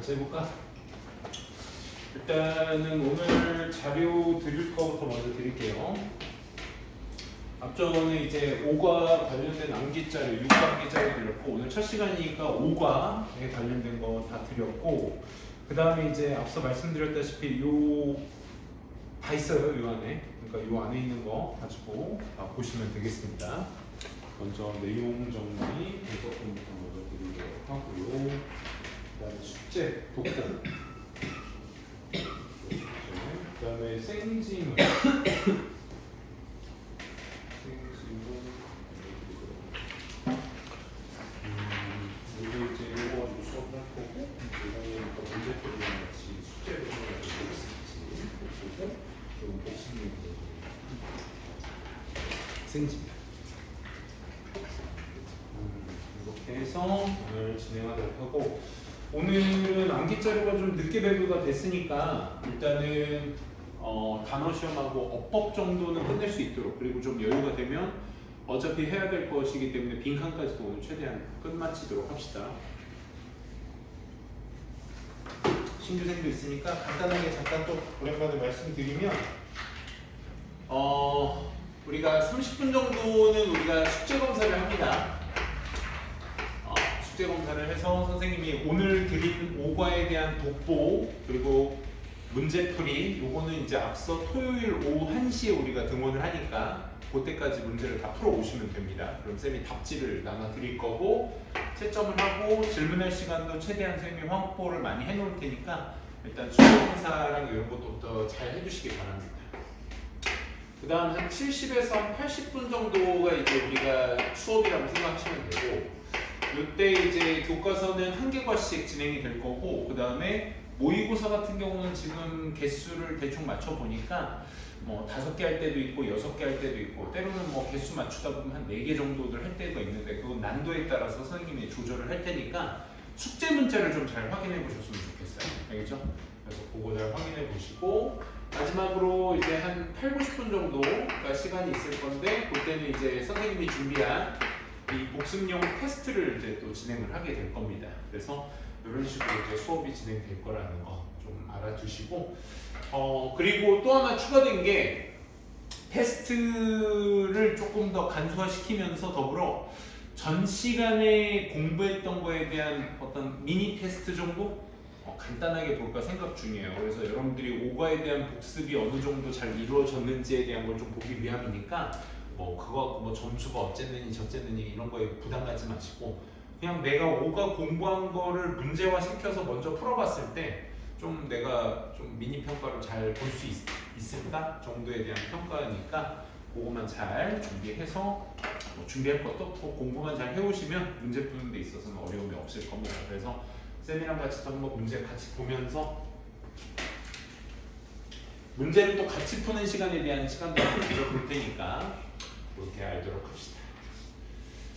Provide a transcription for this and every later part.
같이 해볼까? 일단은 오늘 자료 드릴 거부터 먼저 드릴게요. 앞전에 이제 5과 관련된 암기자료, 6과 암기자료 드렸고 오늘 첫 시간이니까 5과에 관련된 거 다 드렸고 그 다음에 이제 앞서 말씀드렸다시피 요 다 있어요, 요 안에. 그러니까 요 안에 있는 거 가지고 다 보시면 되겠습니다. 먼저 내용 정리, 분석부터 먼저 드리도록 하고요. 그 다음에 숙제, 독보. 그 다음에 생지문. 이거 이제 이거 가지고 수업을 할 거고, 이거는 또 문제풀이랑 같이 숙제를 해가지고 보고, 그리고 복습용 생지입니다. 이렇게 해서 오늘 진행하도록 하고, 오늘은 암기 자료가 좀 늦게 배부가 됐으니까 일단은 단어 시험하고 어법 정도는 끝낼 수 있도록, 그리고 좀 여유가 되면 어차피 해야 될 것이기 때문에 빈칸까지도 오늘 최대한 끝마치도록 합시다. 신규생도 있으니까 간단하게 잠깐 또 오랜만에 말씀드리면 우리가 30분 정도는 우리가 숙제 검사를 합니다. 숙제 검사를 해서 선생님이 오늘 드린 5과에 대한 독보 그리고 문제풀이, 요거는 이제 앞서 토요일 오후 1시에 우리가 등원을 하니까 그때까지 문제를 다 풀어 오시면 됩니다. 그럼 쌤이 답지를 나눠 드릴 거고 채점을 하고 질문할 시간도 최대한 쌤이 확보를 많이 해 놓을 테니까 일단 숙제 검사랑 이런 것도 잘 해주시기 바랍니다. 그 다음 한 70에서 80분 정도가 이제 우리가 수업이라고 생각하시면 되고, 이때 이제 교과서는 한 개과씩 진행이 될 거고, 그 다음에 모의고사 같은 경우는 지금 개수를 대충 맞춰 보니까 뭐 5개 할 때도 있고 6개 할 때도 있고, 때로는 뭐 개수 맞추다 보면 한 4개 정도를 할 때가 있는데 그건 난도에 따라서 선생님이 조절을 할 테니까 숙제 문제를 좀 잘 확인해 보셨으면 좋겠어요. 알겠죠? 그래서 그거 잘 확인해 보시고, 마지막으로 이제 한 8, 90분 정도가 시간이 있을 건데 그때는 이제 선생님이 준비한 이 복습용 테스트를 이제 또 진행을 하게 될 겁니다. 그래서 이런 식으로 이제 수업이 진행될 거라는 거 좀 알아두시고, 그리고 또 하나 추가된 게 테스트를 조금 더 간소화시키면서 더불어 전 시간에 공부했던 거에 대한 어떤 미니 테스트 정도 간단하게 볼까 생각 중이에요. 그래서 여러분들이 5과에 대한 복습이 어느 정도 잘 이루어졌는지에 대한 걸 좀 보기 위함이니까 뭐 그거 뭐 점수가 어쨌느니 저쨌느니 이런 거에 부담 갖지 마시고 그냥 내가 5과 공부한 거를 문제화 시켜서 먼저 풀어봤을 때 좀 내가 좀 미니 평가를 잘 볼 수 있을까 정도에 대한 평가니까 그거만 잘 준비해서 뭐 준비할 것도 없고 공부만 잘 해오시면 문제 푸는 데 있어서는 어려움이 없을 겁니다. 그래서 쌤이랑 같이 또 한번 문제 같이 보면서 문제를 또 같이 푸는 시간에 대한 시간도 가져볼 테니까 그렇게 알도록 합시다.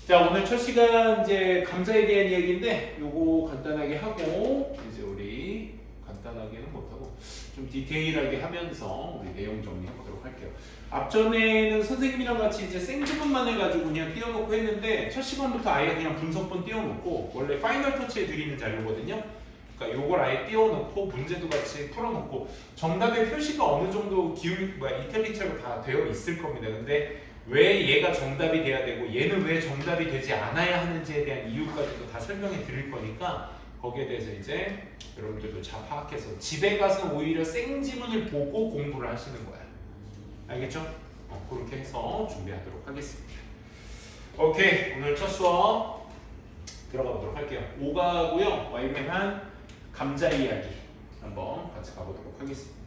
자, 오늘 첫 시간 이제 감자에 대한 이야기인데 요거 간단하게 하고 이제 우리 간단하게는 못하고 좀 디테일하게 하면서 우리 내용 정리해보도록 할게요. 앞전에는 선생님이랑 같이 이제 생지문만 해가지고 그냥 띄워놓고 했는데 첫 시간부터 아예 그냥 분석본 띄워놓고 원래 파이널 터치에 드리는 자료거든요. 그러니까 요걸 아예 띄워놓고 문제도 같이 풀어놓고 정답의 표시가 어느 정도 이탈리크로 다 되어 있을 겁니다. 근데 왜 얘가 정답이 돼야 되고 얘는 왜 정답이 되지 않아야 하는지에 대한 이유까지도 다 설명해 드릴 거니까 거기에 대해서 이제 여러분들도 잘 파악해서 집에 가서 오히려 생지문을 보고 공부를 하시는 거야. 알겠죠? 그렇게 해서 준비하도록 하겠습니다. 오케이, 오늘 첫 수업 들어가 보도록 할게요. 5가고요. 와이맨한 감자 이야기 한번 같이 가보도록 하겠습니다.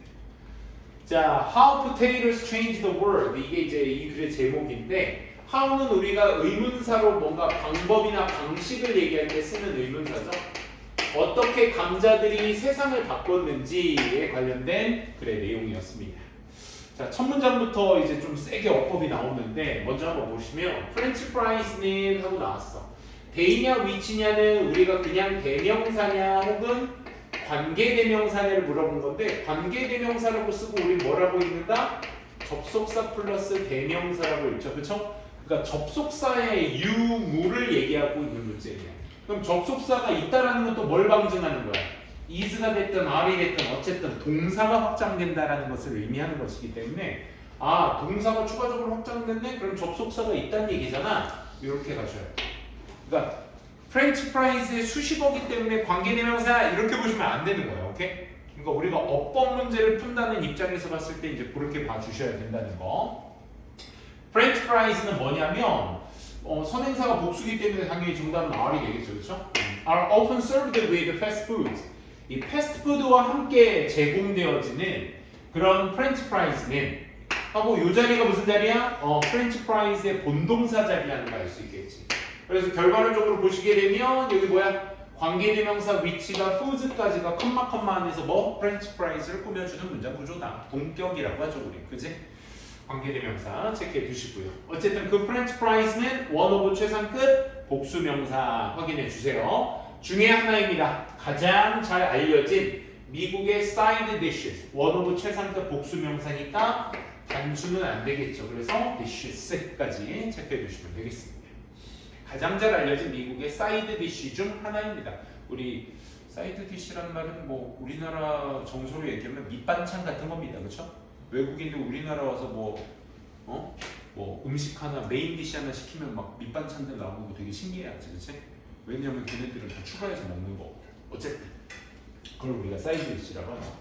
자, How potatoes change the world. 이게 이제 이 글의 제목인데 how는 우리가 의문사로 뭔가 방법이나 방식을 얘기할 때 쓰는 의문사죠. 어떻게 감자들이 세상을 바꿨는지에 관련된 글의 내용이었습니다. 자, 첫 문장부터 이제 좀 세게 어법이 나오는데 먼저 한번 보시면 프렌치 프라이즈는 하고 나왔어. 대이냐 위치냐는 우리가 그냥 대명사냐 혹은 관계대명사냐를 물어본 건데 관계대명사라고 쓰고 우리 뭐라고 읽는다? 접속사 플러스 대명사라고 읽죠. 그쵸? 그러니까 접속사의 유무를 얘기하고 있는 문제예요. 그럼 접속사가 있다라는 건 또 뭘 방증하는 거야? is가 됐든 are이 됐든 어쨌든 동사가 확장된다라는 것을 의미하는 것이기 때문에 아 동사가 추가적으로 확장됐네? 그럼 접속사가 있다는 얘기잖아. 이렇게 가셔야 돼. 그러니까 프렌치 프라이즈의 수식어기 때문에 관계대명사 이렇게 보시면 안 되는 거예요. 오케이? 그러니까 우리가 어법 문제를 푼다는 입장에서 봤을 때 이제 그렇게 봐주셔야 된다는 거. 프렌치 프라이즈는 뭐냐면 선행사가 복수기 때문에 당연히 정답은 R이 되겠죠, 그렇죠? Are often served with fast foods. 이 패스트푸드와 함께 제공되어지는 그런 프렌치 프라이즈는 하고 이 자리가 무슨 자리야? 프렌치 프라이즈의 본동사 자리라는 걸 알 수 있겠지. 그래서 결과론적으로 보시게 되면 여기 뭐야? 관계대명사 위치가 foods까지가 컴마 안에서 뭐? 프렌치 프라이즈를 꾸며주는 문장 구조다. 동격이라고 하죠, 우리. 그지? 관계대명사 체크해 두시고요. 어쨌든 그 프렌치 프라이즈는 원 오브 최상급 복수명사 확인해 주세요. 중에 하나입니다. 가장 잘 알려진 미국의 사이드 디쉬스 원 오브 최상급 복수명사니까 단수는 안 되겠죠. 그래서 dishes까지 체크해 주시면 되겠습니다. 가장 잘 알려진 미국의 사이드 디쉬 중 하나입니다. 우리 사이드 디쉬라는 말은 뭐 우리나라 정서로 얘기하면 밑반찬 같은 겁니다. 그렇죠? 외국인도 우리나라 와서 뭐 음식 하나 메인 디쉬 하나 시키면 막 밑반찬들 나오고 되게 신기해하지, 그렇지? 왜냐면 걔네들은 다 추가해서 먹는 거거든. 어쨌든 그걸 우리가 사이드 디쉬라고 하죠.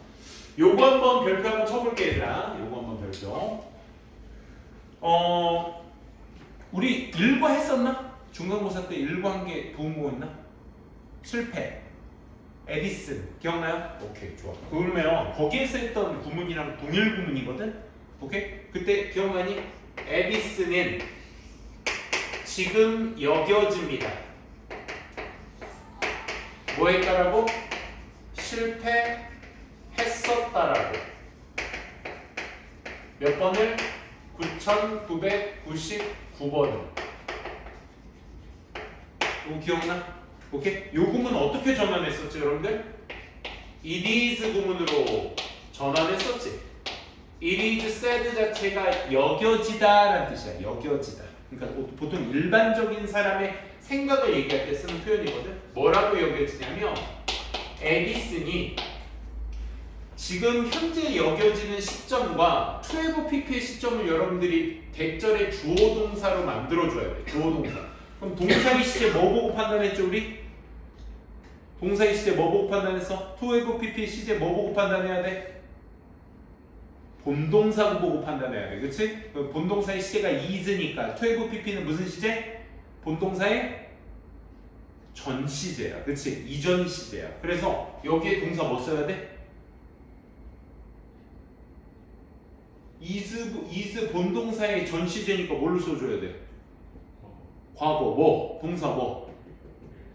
요거 한번 별표 한번 쳐볼게 얘들아. 요거 한번 별표. 우리 일과 했었나? 중간고사 때 일과 한 게 도움고 있나? 실패. 에디슨 기억나요? 오케이 좋아. 그러면 거기에서 했던 구문이랑 동일 구문이거든. 오케이? 그때 기억나니? 에디슨은 지금 여겨집니다. 뭐 했다라고? 실패했었다라고. 몇 번을? 9999번을. 이거 기억나? 오케이? 요 구문 어떻게 전환했었지 여러분들? It is 구문으로 전환했었지. It is said 자체가 여겨지다 라는 뜻이야. 여겨지다. 그러니까 보통 일반적인 사람의 생각을 얘기할 때 쓰는 표현이거든. 뭐라고 여겨지냐면 에디슨이 지금 현재 여겨지는 시점과 12pp의 시점을 여러분들이 대절의 주어 동사로 만들어줘야 돼. 주어 동사. 그럼 동사의 시제 뭐 보고 판단했죠 우리? 동사의 시제 뭐 보고 판단했어? 12pp의 시제 뭐 보고 판단해야 돼? 본동사 보고 판단해야 돼. 그치? 본동사의 시제가 is니까 12pp는 무슨 시제? 본동사의 전 시제야. 그치? 이전 시제야. 그래서 여기에 동사 뭐 써야 돼? is 본동사의 전 시제니까 뭘로 써줘야 돼? 과거 뭐? 동사 뭐?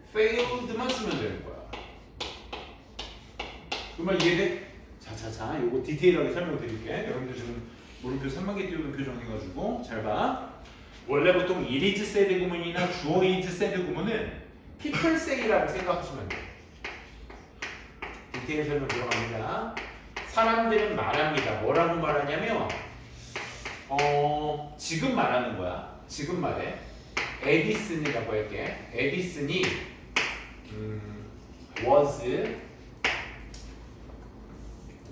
failed만 쓰면 되는 거야. 그 말 이해돼? 자자자 요거 디테일하게 설명드릴게. 여러분들 지금 물음표 3만 개 띄우는 표정 해가지고 잘 봐. 원래 보통 it is said 구문이나 주어 is said 구문은 people say라고 생각하시면 돼. 디테일 설명 들어갑니다. 사람들은 말합니다. 뭐라고 말하냐면 지금 말하는 거야. 지금 말해. 에디슨이라고 할게. 에디슨이 was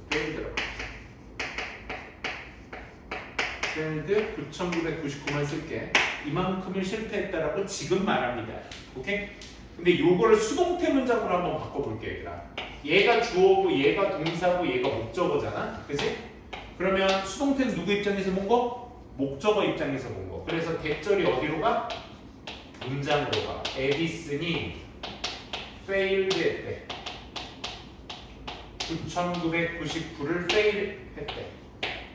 failed 9,999만 쓸게. 이만큼을 실패했다라고 지금 말합니다. 오케이? 근데 요거를 수동태 문장으로 한번 바꿔볼게 얘들아. 얘가 주어고 얘가 동사고 얘가 목적어잖아. 그치? 그러면 수동태는 누구 입장에서 본 거? 목적어 입장에서 본 거. 그래서 대절이 어디로 가? 문장으로 가. 에디슨이 failed 했대. 9,999를 fail 했대.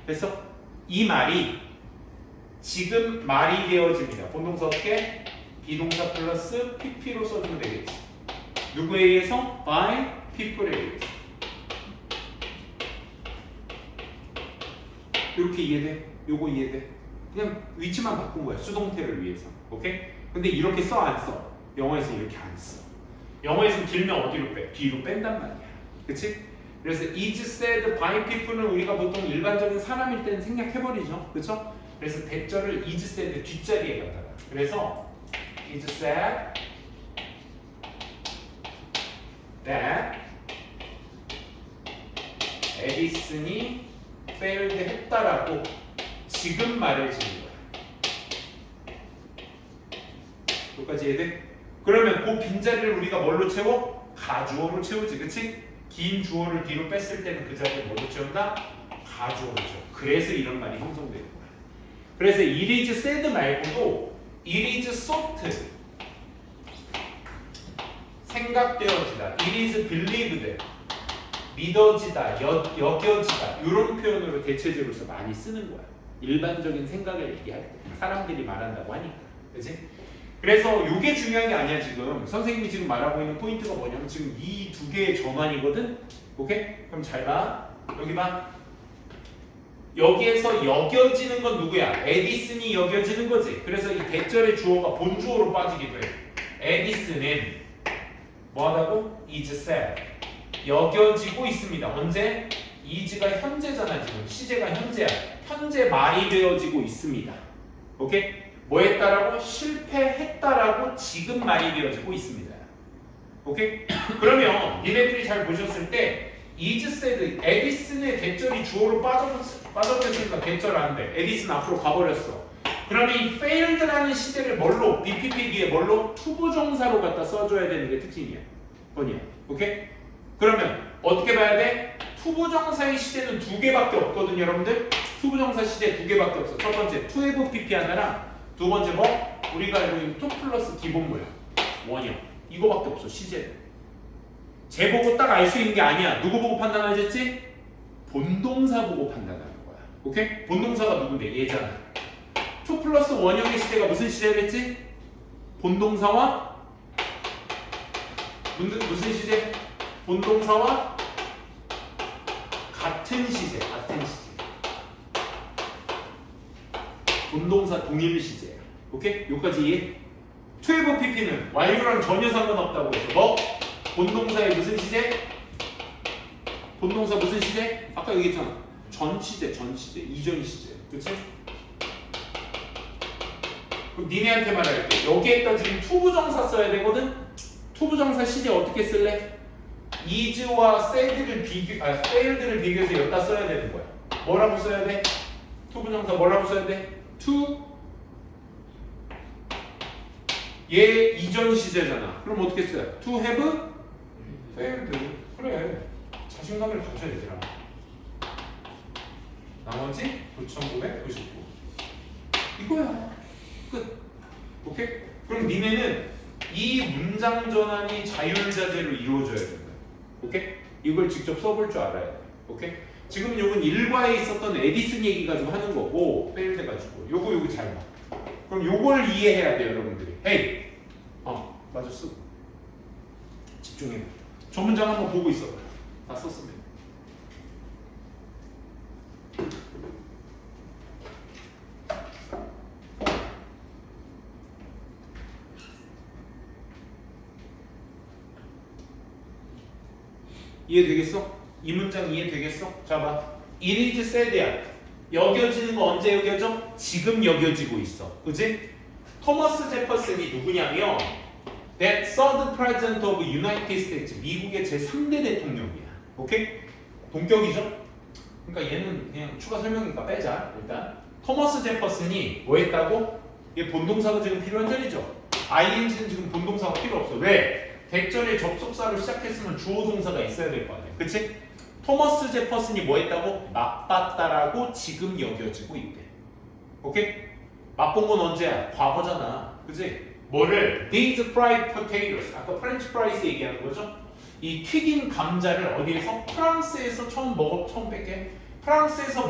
그래서 이 말이 지금 말이 되어집니다. 본동사 어떻게? 비동사 플러스 pp로 써주면 되겠지. 누구에 의해서? by people에 의해서. 이렇게 이해돼? 요거 이해돼? 그냥 위치만 바꾼 거야. 수동태를 위해서. 오케이? 근데 이렇게 써 안 써? 영어에서 이렇게 안 써. 영어에서는 길면 어디로 빼? 뒤로 뺀단 말이야. 그치? 그래서 is said by people는 우리가 보통 일반적인 사람일 때는 생략해버리죠. 그쵸? 그래서 대절을 is said 뒷자리에 갖다가. 그래서 is said that 에디슨이 failed 했다라고 지금 말해주는 거야. 여기까지 이해돼? 그러면 그 빈자리를 우리가 뭘로 채워? 가주어로 채우지, 그치? 긴 주어를 뒤로 뺐을 때는 그 자리를 뭘로 채운다? 가주어로 채워. 그래서 이런 말이 형성되는 거야. 그래서 it is said 말고도 it is thought, 생각되어지다, it is believed, 믿어지다, 여겨지다, 이런 표현으로 대체제로서 많이 쓰는 거야. 일반적인 생각을 얘기할 때 사람들이 말한다고 하니까, 그치? 그래서 이게 중요한 게 아니야. 지금 선생님이 지금 말하고 있는 포인트가 뭐냐면 지금 이 두 개의 전환이거든. 오케이? 그럼 잘 봐. 여기 봐. 여기에서 여겨지는 건 누구야? 에디슨이 여겨지는 거지. 그래서 이 대절의 주어가 본주어로 빠지기도 해. 에디슨은 뭐하다고? is said, 여겨지고 있습니다. 언제? is가 현재잖아. 지금 시제가 현재야. 현재 말이 되어지고 있습니다. 오케이? 뭐 했다라고? 실패했다라고 지금 말이 되어지고 있습니다. 오케이? 그러면 니네들이 잘 보셨을 때 is said, 에디슨의 대절이 주어로 빠져버렸으니까 대절 안 돼. 에디슨 앞으로 가버렸어. 그러면 이 failed라는 시제를 뭘로? BPP 뒤에 뭘로? 투부정사로 갖다 써줘야 되는 게 특징이야. 번이야. 오케이? 그러면 어떻게 봐야 돼? 투부정사의 시제는 두 개밖에 없거든요, 여러분들. 투부정사 시제 두 개밖에 없어. 첫 번째, to have PP 하나랑 두 번째 뭐? 우리가 알고 있는 to 플러스 기본 뭐야? 원형. 이거밖에 없어, 시제는. 쟤 보고 딱 알 수 있는 게 아니야. 누구 보고 판단하셨지? 본동사 보고 판단하는 거야. 오케이? 본동사가 누군데? 얘잖아. to 플러스 원형의 시제가 무슨 시제랬지? 본동사와 무슨 시제? 본동사와 같은 시제. 본동사 동일 시제야. 오케이? 여기까지 이해? to have pp는 완료랑 전혀 상관없다고 해서 뭐? 본동사의 무슨 시제? 본동사 무슨 시제? 아까 얘기했잖아. 전 시제, 이전 시제. 그치? 그럼 니네한테 말할게. 여기에다 지금 투부정사 써야 되거든? 투부정사 시제 어떻게 쓸래? is와 failed를 비교해서 여기다 써야 되는 거야. 뭐라고 써야 돼? 투부정사 뭐라고 써야 돼? to 얘 이전 시제잖아. 그럼 어떻게 써요? to have failed. 그래. 자신감을 가져야 되더라. 나머지 9,999. 이거야. 끝. 오케이? 그럼 니네는 이 문장 전환이 자율자재로 이루어져야 된다. 오케이? 이걸 직접 써볼 줄 알아야 돼. 오케이? 지금 요건 일과에 있었던 에디슨 얘기 가지고 하는 거고 페일드 가지고 요거 잘 봐. 그럼 요걸 이해해야 돼요, 여러분들이. 헤이, 맞았어. 집중해. 저 문장 한번 보고 있어. 다 썼습니다. 이해되겠어? 이 문장 이해되겠어? 자 봐. it is said야. 여겨지는 거 언제 여겨져? 지금 여겨지고 있어. 그지? 토머스 제퍼슨이 누구냐면 That third president of United States, 미국의 제3대 대통령이야. 오케이? 동격이죠? 그러니까 얘는 그냥 추가 설명이니까 빼자. 일단 토머스 제퍼슨이 뭐 했다고? 얘 본동사가 지금 필요한 절이죠. ing는 지금 본동사가 필요 없어. 왜? 대절의 접속사로 시작했으면 주어 동사가 있어야 될 거 아니야. 그치? 토머스 제퍼슨이 뭐 했다고? 맛봤다라고 지금 여겨지고 있대. 오케이? 맛본 건 언제야? 과거잖아. 그치? 뭐를? These fried potatoes. 아까 프렌치 프라이스 얘기하는 거죠? 이 튀긴 감자를 어디에서? 프랑스에서 처음 뺄게. 프랑스에서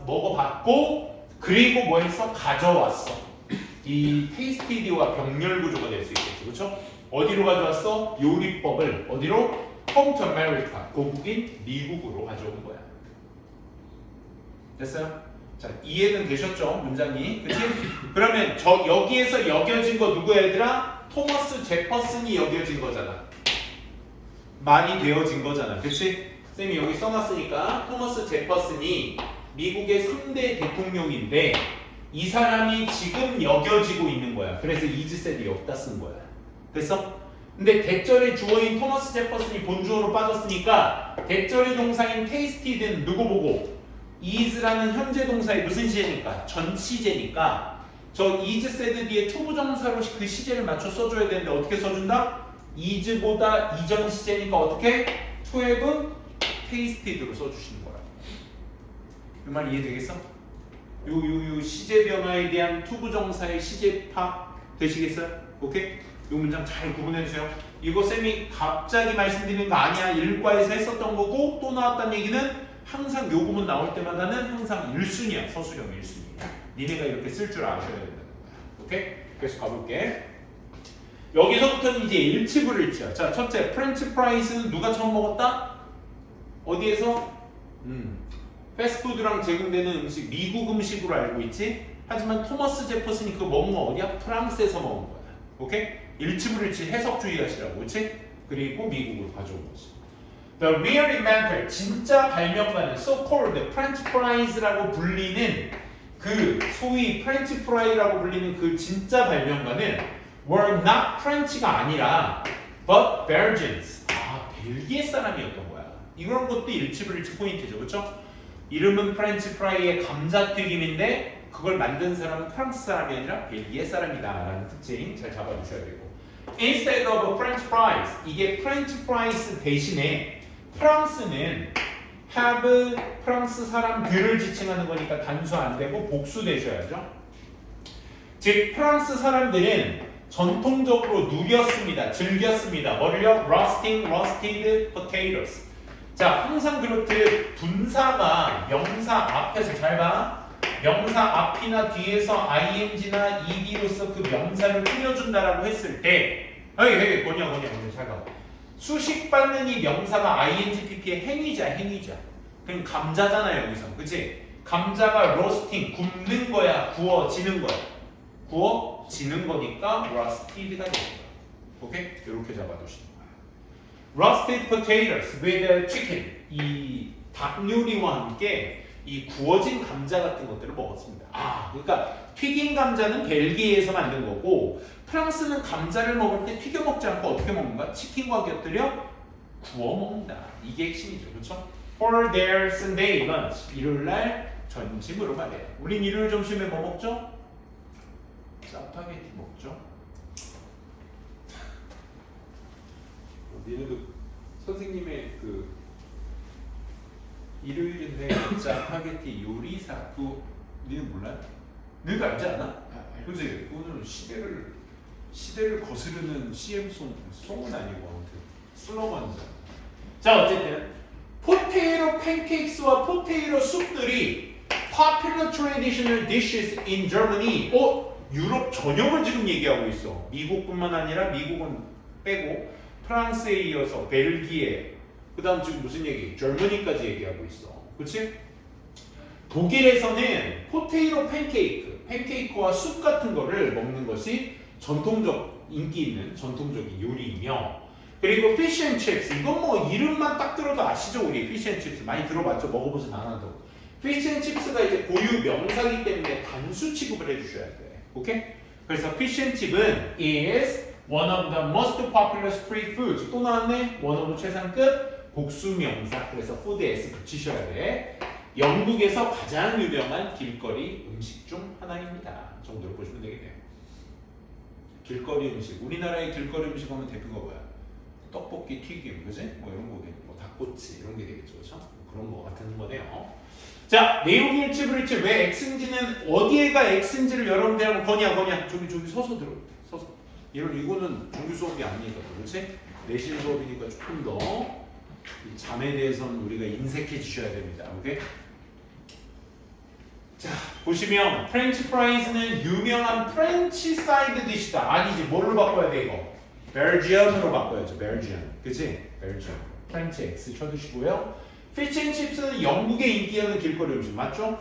먹어봤고 그리고 뭐 했어? 가져왔어. 이 테이스티디와 병렬 구조가 될 수 있겠죠. 그렇죠? 어디로 가져왔어? 요리법을 어디로? Home to America. 고국인 미국으로 가져온 거야. 됐어요? 자, 이해는 되셨죠? 문장이. 그치? 그러면 여기에서 여겨진 거 누구 얘들아? 토머스 제퍼슨이 여겨진 거잖아. 말이 되어진 거잖아. 그치? 쌤이 여기 써놨으니까 토머스 제퍼슨이 미국의 3대 대통령인데 이 사람이 지금 여겨지고 있는 거야. 그래서 is said이 여기다 쓴 거야. 됐어? 근데 대절의 주어인 토머스 제퍼슨이 본주어로 빠졌으니까 대절의 동사인 테이스티드는 누구 보고? is라는 현재 동사의 무슨 시제니까? 전 시제니까 저 is said 뒤에 투부정사로 그 시제를 맞춰 써줘야 되는데 어떻게 써준다? is보다 이전 시제니까 어떻게? to have tasted로 써주시는 거라. 이 말 이해되겠어? 요 시제 변화에 대한 투부정사의 시제 파 되시겠어요? 오케이? 이 문장 잘 구분해주세요. 이거 쌤이 갑자기 말씀드리는 거 아니야. 일과에서 했었던 거고 또 나왔다는 얘기는 항상 요 부분 나올 때마다는 항상 1순위야. 서술형 1순위. 니네가 이렇게 쓸 줄 아셔야 된다는 거야. 오케이? 그래서 가볼게. 여기서부터는 이제 일치불일치야. 자, 첫째, 프렌치 프라이스는 누가 처음 먹었다? 어디에서? 패스트푸드랑 제공되는 음식, 미국 음식으로 알고 있지? 하지만 토머스 제퍼슨이 그거 먹은 거 어디야? 프랑스에서 먹은 거야. 오케이? 일치불일치 해석 주의하시라고, 그렇지? 그리고 미국으로 가져온 거지. The real inventor, 진짜 발명가는 so-called French fries라고 불리는 그 소위 프렌치 프라이라고 불리는 그 진짜 발명가는 were not French가 아니라 but Belgians. 아, 벨기에 사람이었던 거야. 이런 것도 일치불일치 포인트죠, 그렇죠? 이름은 프렌치 프라이의 감자튀김인데 그걸 만든 사람은 프랑스 사람이 아니라 벨기에 사람이다라는 특징 잘 잡아두셔야 되고. Instead of French fries, 이게 French fries 대신에 프랑스는 have 프랑스 사람들을 지칭하는 거니까 단수 안 되고 복수 되셔야죠. 즉 프랑스 사람들은 전통적으로 누렸습니다. 즐겼습니다. 뭐를요? roasted potatoes. 자, 항상 그렇듯 분사가 명사 앞에서 잘 봐. 명사 앞이나 뒤에서 ing나 ed로서 그 명사를 꾸며준다라고 했을 때 뭐냐 잘 봐. 수식받는 이 명사가 ing, pp의 행위자. 그럼 감자잖아 여기서. 그치? 감자가 roasting, 굽는 거야? 구워지는 거야? 구워지는 거니까 roasted가 되는 거야. 오케이? 이렇게 잡아두시는 거야. roasted potatoes with chicken. 이 닭 요리와 함께 이 구워진 감자 같은 것들을 먹었습니다. 아, 그러니까 튀긴 감자는 벨기에에서 만든 거고 프랑스는 감자를 먹을 때 튀겨 먹지 않고 어떻게 먹는가? 치킨과 곁들여 구워 먹는다. 이게 핵심이죠. 그렇죠? For their Sunday lunch. 일요일날 점심으로 말해요. 우린 일요일 점심에 뭐 먹죠? 짜파게티 먹죠. 니네도 선생님의 그 일요일인데 짜파게티 요리사 그거 니는 몰라? 너희도 알지 않아? 그지? 오늘 시대를 거스르는 CM송은 아니고 아무튼 슬로건이잖아. 자, 어쨌든 포테이로 팬케이크와 포테이로 숲들이 popular traditional dishes in Germany. 유럽 전역을 지금 얘기하고 있어. 미국뿐만 아니라 미국은 빼고 프랑스에 이어서 벨기에, 그 다음 지금 무슨 얘기? Germany까지 얘기하고 있어. 그치? 독일에서는 포테이로 팬케이크와 숲 같은 거를 먹는 것이 인기 있는 전통적인 요리이며, 그리고 fish and chips. 이건 뭐 이름만 딱 들어도 아시죠? 우리 fish and chips 많이 들어봤죠? 먹어보진 않아도. fish and chips가 이제 고유 명사이기 때문에 단수 취급을 해주셔야 돼. 오케이? 그래서 fish and chip은 is one of the most popular street foods. 또 나왔네? one of 최상급 복수 명사. 그래서 food에 s 붙이셔야 돼. 영국에서 가장 유명한 길거리 음식 중 하나입니다. 정도로 보시면 되겠네요. 길거리 음식. 우리나라의 길거리 음식 하면 대표가 뭐야? 떡볶이, 튀김, 그지? 뭐 이런 거 되겠고, 뭐 닭꼬치 이런 게 되겠죠, 그렇죠? 그런 거 같은 거네요. 자, 내용 일치불일치. 왜 X인지는 어디에가 X인지를 여러분들 하면 거냐 저기 서서 들어. 서서. 이거는 정규 수업이 아니니까, 그렇지? 내신 수업이니까 조금 더 이 잠에 대해서는 우리가 인색해 주셔야 됩니다. 오케이? 자, 보시면 프렌치 프라이즈는 유명한 프렌치 사이드 디시다. 아니지, 뭘로 바꿔야 돼 이거? 벨지엄으로 바꿔야죠. 벨지엄. 그치? 벨지엄. 프렌치 X 쳐두시고요. 피쉬앤칩스는 영국의 인기 있는 길거리 음식 맞죠?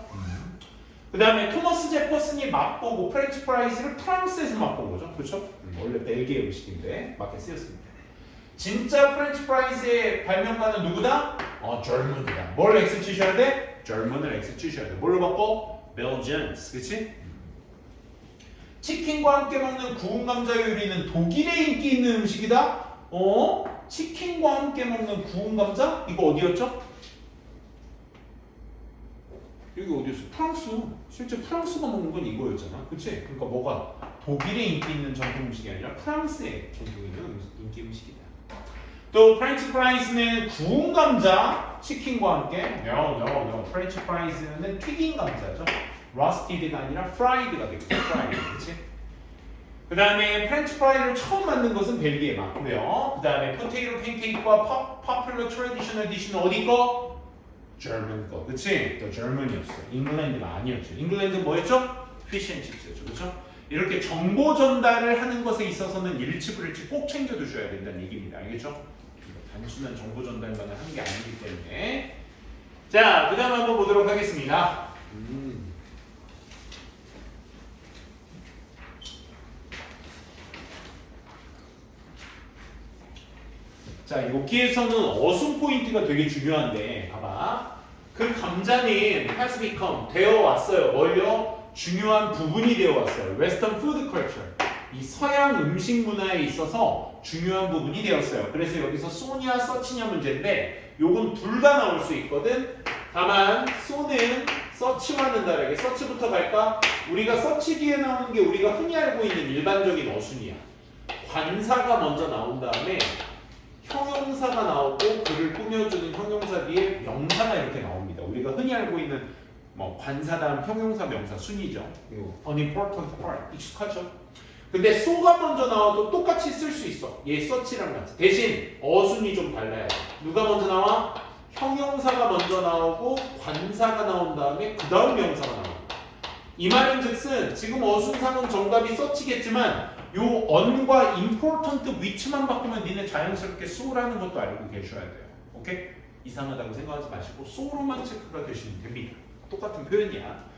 그 다음에 토머스 제퍼슨이 맛보고 프렌치 프라이즈를 프랑스에서 맛본 거죠. 그렇죠? 원래 벨기에 음식인데 맞게 쓰였습니다. 진짜 프렌치 프라이즈의 발명가는 누구다? German이다. 뭘 X 치셔야 돼? German을 X 치셔야 돼. 뭘로 바꿔? Belgians. 그치? 치킨과 함께 먹는 구운 감자 요리는 독일의 인기 있는 음식이다? 치킨과 함께 먹는 구운 감자? 이거 어디였죠? 여기 어디였어? 프랑스. 실제 프랑스가 먹는 건 이거였잖아. 그치? 그러니까 뭐가 독일에 인기 있는 전통 음식이 아니라 프랑스에 전통 있는 인기 음식이다. 또 프렌치 프라이즈는 구운 감자, 치킨과 함께 no. 프렌치 프라이즈는 튀긴 감자죠. 로스티드가 아니라 프라이드가 되겠죠. 프라이드. 그치? 그 다음에 프렌치 프라이를 처음 만든 것은 벨기에 맞고요. 그 다음에 포테이토 팬케이크와 popular traditional dish는 어디 거? German 거. 그치? 또 German이었어. 잉글랜드가 아니었죠. 잉글랜드 뭐였죠? Fish and chips였죠. 그쵸? 이렇게 정보 전달을 하는 것에 있어서는 일치불일치 꼭 챙겨두셔야 된다는 얘기입니다. 알겠죠? 단순한 정보 전달만을 하는 게 아니기 때문에. 자, 그 다음 한번 보도록 하겠습니다. 자, 여기에서는 어순 포인트가 되게 중요한데, 봐봐. 그 감자는 has become, 되어 왔어요. 뭘요? 중요한 부분이 되어 왔어요. Western food culture. 이 서양 음식 문화에 있어서 중요한 부분이 되었어요. 그래서 여기서 쏘냐 서치냐 문제인데 요건 둘 다 나올 수 있거든. 다만 쏘는 서치와는 다르게 서치부터 갈까? 우리가 서치 뒤에 나오는 게 우리가 흔히 알고 있는 일반적인 어순이야. 관사가 먼저 나온 다음에 형용사가 나오고 그를 꾸며주는 형용사 뒤에 명사가 이렇게 나옵니다. 우리가 흔히 알고 있는 뭐 관사 다음 형용사 명사 순이죠. 그리고 unimportant part 익숙하죠. 근데 so가 먼저 나와도 똑같이 쓸 수 있어. 얘 서치랑 같이. 대신 어순이 좀 달라요. 누가 먼저 나와? 형용사가 먼저 나오고 관사가 나온 다음에 그 다음 명사가 나옵니다. 이 말은 즉슨 지금 어순상은 정답이 서치겠지만 요 on과 important which만 바꾸면 니네 자연스럽게 so라는 것도 알고 계셔야 돼요. 오케이? 이상하다고 생각하지 마시고 so로만 체크가 되시면 됩니다. 똑같은 표현이야.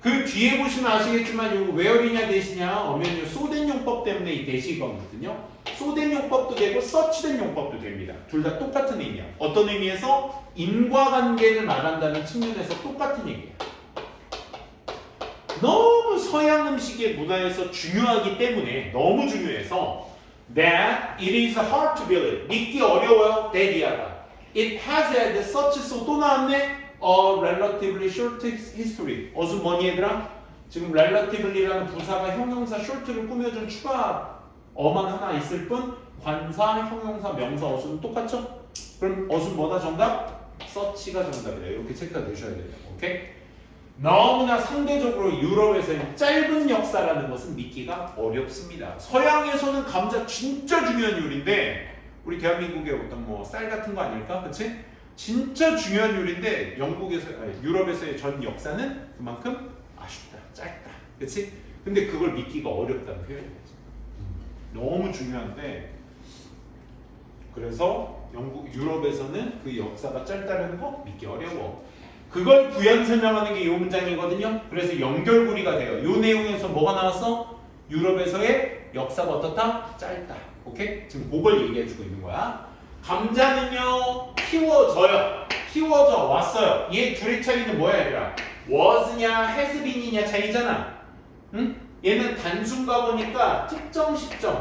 그 뒤에 보시면 아시겠지만 요 where이냐 대시냐 오면 요 소된 용법 때문에 이 대시거든요. 소된 용법도 되고 서치된 용법도 됩니다. 둘 다 똑같은 의미야. 어떤 의미에서 인과관계를 말한다는 측면에서 똑같은 얘기야. 너무 서양 음식의 문화에서 중요하기 때문에 너무 중요해서 that it is hard to believe 믿기 어려워요. 대디아가 it has had such so 또 나왔네. relatively short history. 어순 뭐니 얘들아? 지금 relativelly라는 부사가 형용사 short를 꾸며준 추가 어만 하나 있을 뿐 관사, 형용사, 명사, 어순은 똑같죠? 그럼 어순 뭐다 정답? 서치가 정답이다. 이렇게 체크가 되셔야 돼요. 오케이? 너무나 상대적으로 유럽에서는 짧은 역사라는 것은 믿기가 어렵습니다. 서양에서는 감자 진짜 중요한 요리인데 우리 대한민국의 어떤 뭐 쌀 같은 거 아닐까? 그치? 진짜 중요한 요리인데 유럽에서의 전 역사는 그만큼 아쉽다, 짧다, 그치? 근데 그걸 믿기가 어렵다는 표현이죠. 너무 중요한데 그래서 유럽에서는 그 역사가 짧다는 거 믿기 어려워. 그걸 부연 설명하는 게 이 문장이거든요. 그래서 연결고리가 돼요. 이 내용에서 뭐가 나왔어? 유럽에서의 역사가 어떻다? 짧다. 오케이? 지금 그걸 얘기해주고 있는 거야. 감자는요 키워져요. 키워져 왔어요. 얘 둘의 차이는 뭐야 얘들아? was냐 has been이냐 차이잖아. 응? 얘는 단순과거니까 특정 시점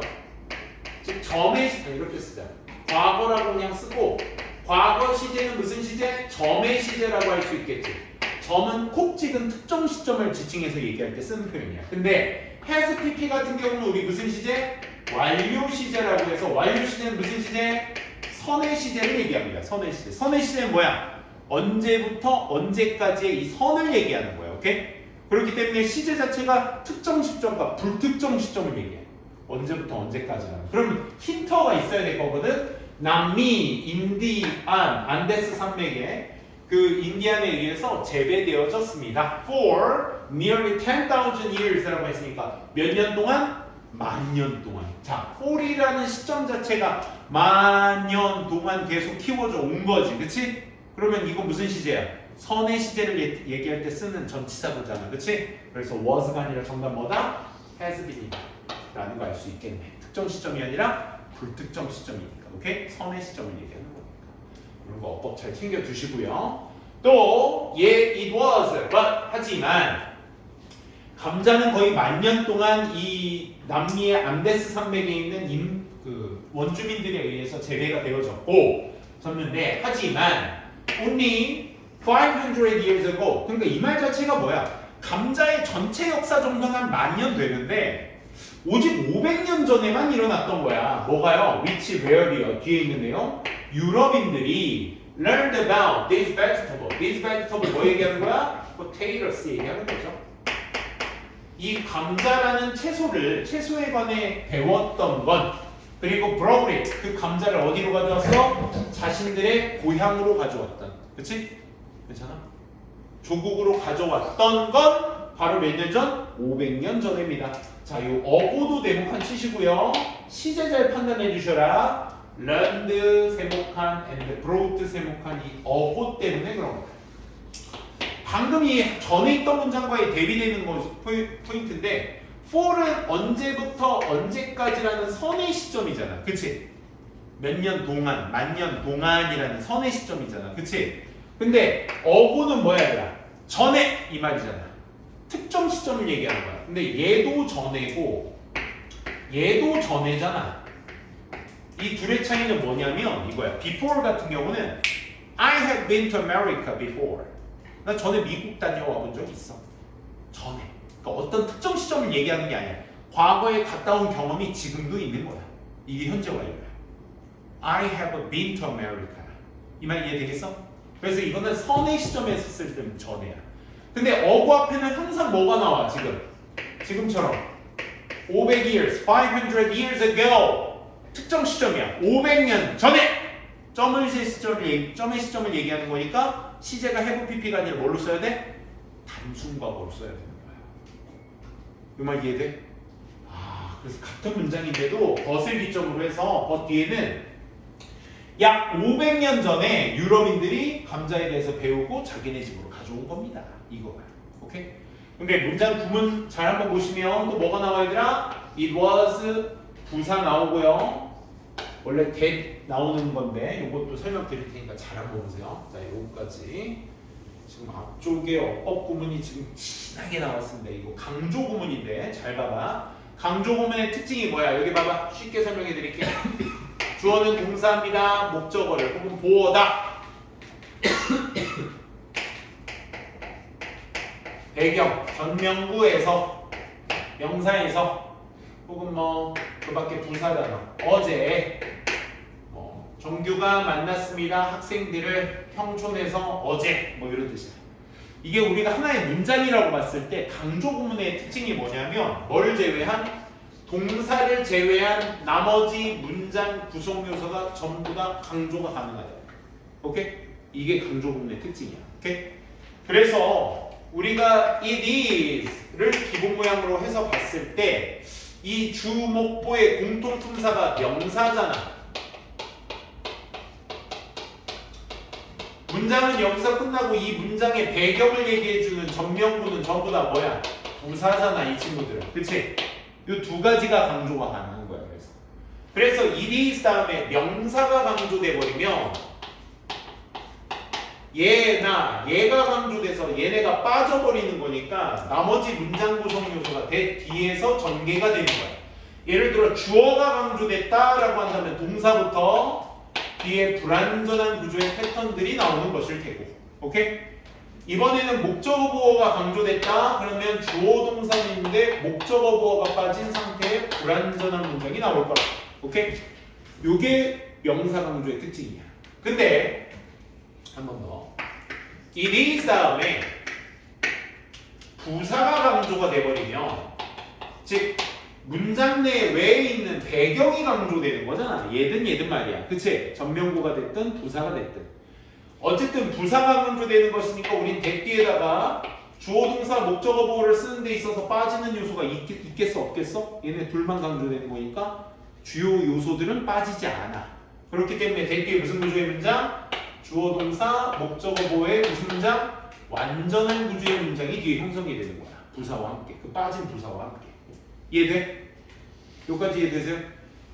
즉 점의 시점 이렇게 쓰자. 과거라고 그냥 쓰고 과거 시제는 무슨 시제? 점의 시제라고 할 수 있겠지. 점은 콕 찍은 특정 시점을 지칭해서 얘기할 때 쓰는 표현이야. 근데 has pp 같은 경우는 우리 무슨 시제? 완료 시제라고 해서 완료 시제는 무슨 시제? 선의 시제를 얘기합니다. 선의 시제. 선의 시제는 뭐야? 언제부터 언제까지의 이 선을 얘기하는 거야. 오케이? 그렇기 때문에 시제 자체가 특정 시점과 불특정 시점을 얘기해. 언제부터 언제까지라는. 그럼 힌터가 있어야 될 거거든. 남미, 인디안, 안데스 산맥에 그 인디안에 의해서 재배되어졌습니다. For nearly 10,000 years라고 했으니까 몇 년 동안? 만 년 동안. 자, for이라는 시점 자체가 만 년 동안 계속 키워져 온 거지, 그치? 그러면 이거 무슨 시제야? 선의 시제를 얘기할 때 쓰는 전치사구잖아, 그치? 그래서 was가 아니라 정답 뭐다? has been이다 라는 거 알 수 있겠네. 특정 시점이 아니라 불특정 시점이니까, 오케이? 선의 시점을 얘기하는 거니까. 이런 거 어법 잘 챙겨 두시고요. 또, it was, but 하지만 감자는 거의 만 년 동안 이 남미의 안데스 산맥에 있는 그 원주민들에 의해서 재배가 되어졌고 졌는데 하지만 only 500 years ago 그러니까 이 말 자체가 뭐야? 감자의 전체 역사 정도는 한 10,000년 되는데 오직 500년 전에만 일어났던 거야. 뭐가요? Which where요? 뒤에 있는데요. 유럽인들이 learned about this vegetable. This vegetable 뭐 얘기하는 거야? potatoes 얘기하는 거죠. 이 감자라는 채소에 관해 배웠던 건 그리고 brought it 그 감자를 어디로 가져왔어? 자신들의 고향으로 가져왔던. 그치? 괜찮아? 조국으로 가져왔던 건 바로 몇 년 전? 500년 전입니다. 자, 이 어고도 네모칸 치시고요. 시제 잘 판단해 주셔라. learned 세모칸 and brought 세모칸 이 어고 때문에 그런 거야. 방금 이 전에 있던 문장과의 대비되는 것이 포인트인데 for은 언제부터 언제까지라는 선의 시점이잖아. 그치? 몇 년 동안, 만년 동안이라는 선의 시점이잖아. 그치? 근데 어고는 뭐야 얘들아? 전에 이 말이잖아. 특정 시점을 얘기하는 거야. 근데 얘도 전에고 얘도 전에잖아. 이 둘의 차이는 뭐냐면 이거야. before 같은 경우는 I have been to America before. 나 전에 미국 다녀와 본 적 있어. 전에. 그러니까 어떤 특정 시점을 얘기하는 게 아니야. 과거에 갔다 온 경험이 지금도 있는 거야. 이게 현재 완료야. I have been to America. 이 말 이해되겠어? 그래서 이거는 선의 시점에 썼을 때는 전에야. 근데 어구 앞에는 항상 뭐가 나와 지금? 지금처럼 500 years, 500 years ago 특정 시점이야. 500년 전에 점의 시점을 얘기하는 거니까 시제가 have pp가 아니라 뭘로 써야 돼? 단순과거로 써야 되는 거야. 이 말 이해돼? 아, 그래서 같은 문장인데도 벗을 기점으로 해서 벗 뒤에는 약 500년 전에 유럽인들이 감자에 대해서 배우고 자기네 집으로 가져온 겁니다. 이거야. 오케이? 근데 문장 구문 잘 한번 보시면 또 뭐가 나와야 되나? It was 부사 나오고요. 원래 that 나오는 건데 이것도 설명드릴 테니까 잘 한번 보세요. 자, 요거까지. 지금 앞쪽에 어법 구문이 지금 진하게 나왔습니다. 이거 강조 구문인데 잘 봐봐. 강조 구문의 특징이 뭐야? 여기 봐봐. 쉽게 설명해 드릴게요. 주어는 동사입니다. 목적어를 혹은 보어다. 배경, 전명구에서, 명사에서, 혹은 뭐 그 밖에 부사단어. 어제 정규가 만났습니다. 학생들을 평촌에서 어제 뭐 이런 뜻이야. 이게 우리가 하나의 문장이라고 봤을 때 강조 구문의 특징이 뭐냐면 뭘 제외한? 동사를 제외한 나머지 문장 구성 요소가 전부 다 강조가 가능하다. 오케이? 이게 강조 구문의 특징이야. 오케이? 그래서 우리가 it is를 기본 모양으로 해서 봤을 때 이 주목보의 공통품사가 명사잖아. 문장은 여기서 끝나고 이 문장의 배경을 얘기해주는 전명구는 전부 다 뭐야? 부사잖아, 이 친구들은. 그치? 이 두 가지가 강조가 가능한 거야. 그래서 it is 다음에 명사가 강조돼 버리면 얘가 강조돼서 얘네가 빠져버리는 거니까 나머지 문장 구성 요소가 뒤에서 전개가 되는 거야. 예를 들어 주어가 강조됐다라고 한다면 동사부터 뒤에 불완전한 구조의 패턴들이 나오는 것일 테고. 오케이? 이번에는 목적어 보어가 강조됐다. 그러면 주어 동사인데 목적어 보어가 빠진 상태의 불완전한 문장이 나올 거라. 오케이? 요게 명사 강조의 특징이야. 근데 한 번 더. it is 다음에 부사가 강조가 돼버리면 즉 문장 내 외에 있는 배경이 강조되는 거잖아. 얘든 말이야. 그치? 전명구가 됐든 부사가 됐든 어쨌든 부사가 강조되는 것이니까 우린 that 뒤에다가 주어 동사 목적어 보호를 쓰는 데 있어서 빠지는 요소가 있겠어 없겠어? 얘네 둘만 강조되는 거니까 주요 요소들은 빠지지 않아. 그렇기 때문에 that 뒤에 무슨 구조의 문장? 주어 동사 목적어 보호의 무슨 문장? 완전한 구조의 문장이 뒤에 형성이 되는 거야. 부사와 함께. 그 빠진 부사와 함께. 이해돼? 여기까지 이해되세요?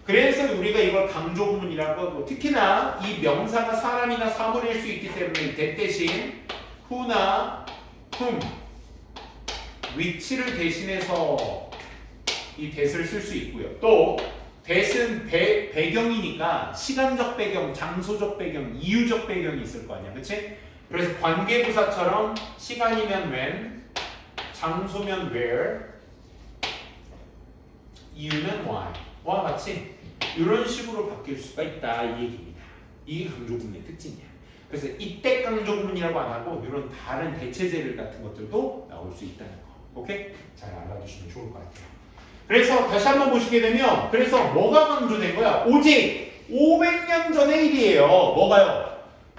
그래서 우리가 이걸 강조 구문이라고 하고 특히나 이 명사가 사람이나 사물일 수 있기 때문에 that 대신 who나 whom which를 대신해서 이 that을 쓸 수 있고요. 또 대신 배경이니까 시간적 배경, 장소적 배경, 이유적 배경이 있을 거 아니야, 그렇지? 그래서 관계부사처럼 시간이면 when, 장소면 where, 이유는 why와 같이 이런 식으로 바뀔 수가 있다 이 얘기입니다. 이게 강조구문의 특징이야. 그래서 이때 강조구문이라고 안 하고 이런 다른 대체제를 같은 것들도 나올 수 있다는 거. 오케이? 잘 알아두시면 좋을 것 같아요. 그래서 다시 한번 보시게 되면 그래서 뭐가 강조된 거야? 오직 500년 전의 일이에요. 뭐가요?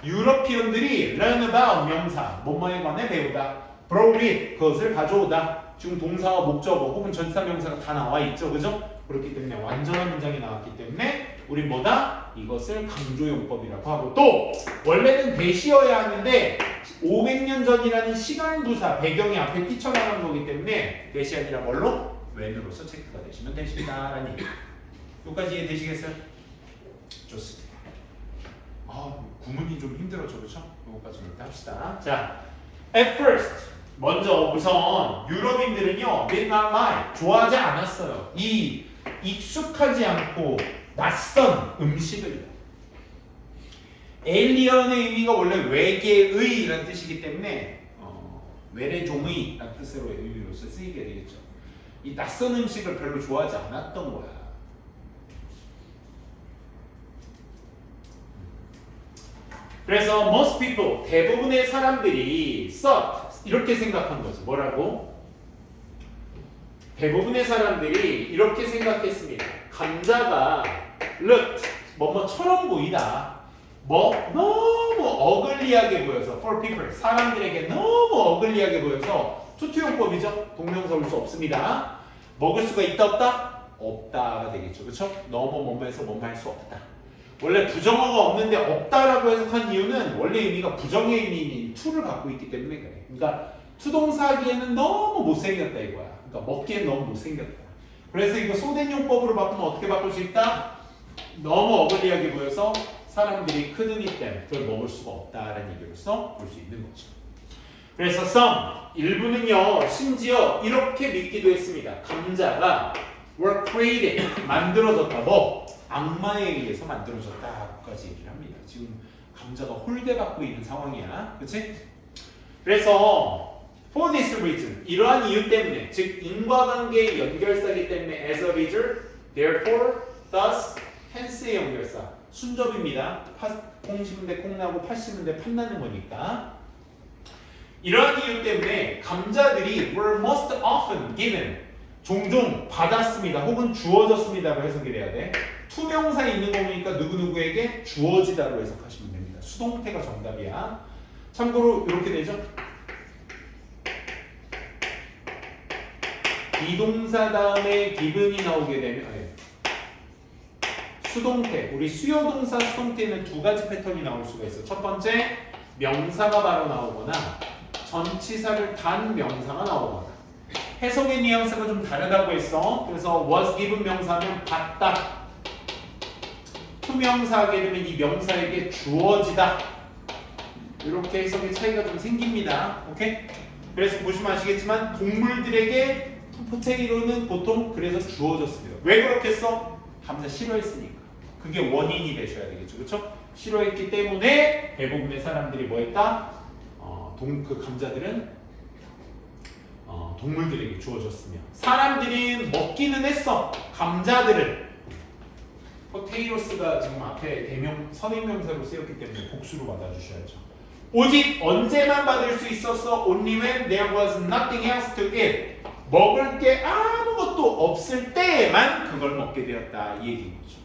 유러피언들이 learn about 명사, 뭐뭐에 관해 배우다. brought it, 그것을 가져오다. 지금 동사와 목적어 혹은 전치사 명사가 다 나와 있죠. 그죠? 그렇기 때문에 완전한 문장이 나왔기 때문에 우린 뭐다? 이것을 강조용법이라고 하고 또 원래는 대시여야 하는데 500년 전이라는 시간부사 배경이 앞에 뛰쳐나간 거기 때문에 대시 아니라 뭘로? when으로서 체크가 되시면 되십니다. 라는 얘기. 여기까지 이해되시겠어요? 좋습니다. 구문이 좀 힘들어져 그렇죠? 요거까지 일단 합시다. 자, at first 먼저 우선 유럽인들은요 did not like 좋아하지 않았어요. 이 익숙하지 않고 낯선 음식을요. 에일리언의 의미가 원래 외계의라는 뜻이기 때문에 외래종의라는 뜻으로 의미로서 쓰이게 되겠죠. 이 낯선 음식을 별로 좋아하지 않았던 거야. 그래서 most people 대부분의 사람들이 thought 이렇게 생각한 거지. 뭐라고? 대부분의 사람들이 이렇게 생각했습니다. 감자가 looked 뭐뭐처럼 보이다. 뭐 너무 어글리하게 보여서 for people 사람들에게 너무 어글리하게 보여서 투투용법이죠. 동명사 올 수 없습니다. 먹을 수가 있다 없다? 없다가 되겠죠. 그렇죠? 너무 뭐뭐해서 뭐뭐 할 수 없다. 원래 부정어가 없는데 없다라고 해석한 이유는 원래 의미가 부정의 의미인 to를 갖고 있기 때문에 그래. 그러니까 투동사하기에는 너무 못생겼다 이거야. 그러니까 먹기엔 너무 못생겼다. 그래서 이거 소된용법으로 바꾸면 어떻게 바꿀 수 있다? 너무 어글리하게 보여서 사람들이 크든 이땐 그걸 먹을 수가 없다라는 얘기로서 볼 수 있는 거죠. 그래서 some 일부는요 심지어 이렇게 믿기도 했습니다. 감자가 were created 만들어졌다. 뭐? 악마에 의해서 만들어졌다까지 얘기를 합니다. 지금 감자가 홀대받고 있는 상황이야. 그치? 그래서 for this reason 이러한 이유 때문에 즉 인과관계의 연결사이기 때문에 as a result, therefore, thus, hence의 연결사 순접입니다. 콩 심은데 콩 나고 팥 심은데 팥 나는 거니까 이러한 이유 때문에 감자들이 were most often given 종종 받았습니다. 혹은 주어졌습니다로 해석이 돼야 돼. 투명사 있는 거 보니까 누구누구에게 주어지다로 해석하시면 됩니다. 수동태가 정답이야. 참고로 이렇게 되죠. 비동사 다음에 given이 나오게 되면 수동태, 우리 수요동사 수동태는 두 가지 패턴이 나올 수가 있어. 첫 번째, 명사가 바로 나오거나 전치사를 단 명사가 나오거나 해석의 뉘앙스가 좀 다르다고 했어. 그래서 was given 명사면 받다. 투명사 하게 되면 이 명사에게 주어지다. 이렇게 해석의 차이가 좀 생깁니다. 오케이? 그래서 보시면 아시겠지만 동물들에게 포테이로는 보통 그래서 주어졌습니다. 왜 그렇겠어? 감자 싫어했으니까. 그게 원인이 되셔야 되겠죠. 그렇죠? 싫어했기 때문에 대부분의 사람들이 뭐 했다? 그 감자들은 동물들에게 주어졌으며 사람들이 먹기는 했어. 감자들을. 포테이로스가 지금 앞에 대명 선행명사로 쓰였기 때문에 복수로 받아주셔야죠. 오직 언제만 받을 수 있었어? Only when there was nothing else to eat. 먹을 게 아무것도 없을 때에만 그걸 먹게 되었다. 이 얘기인 거죠.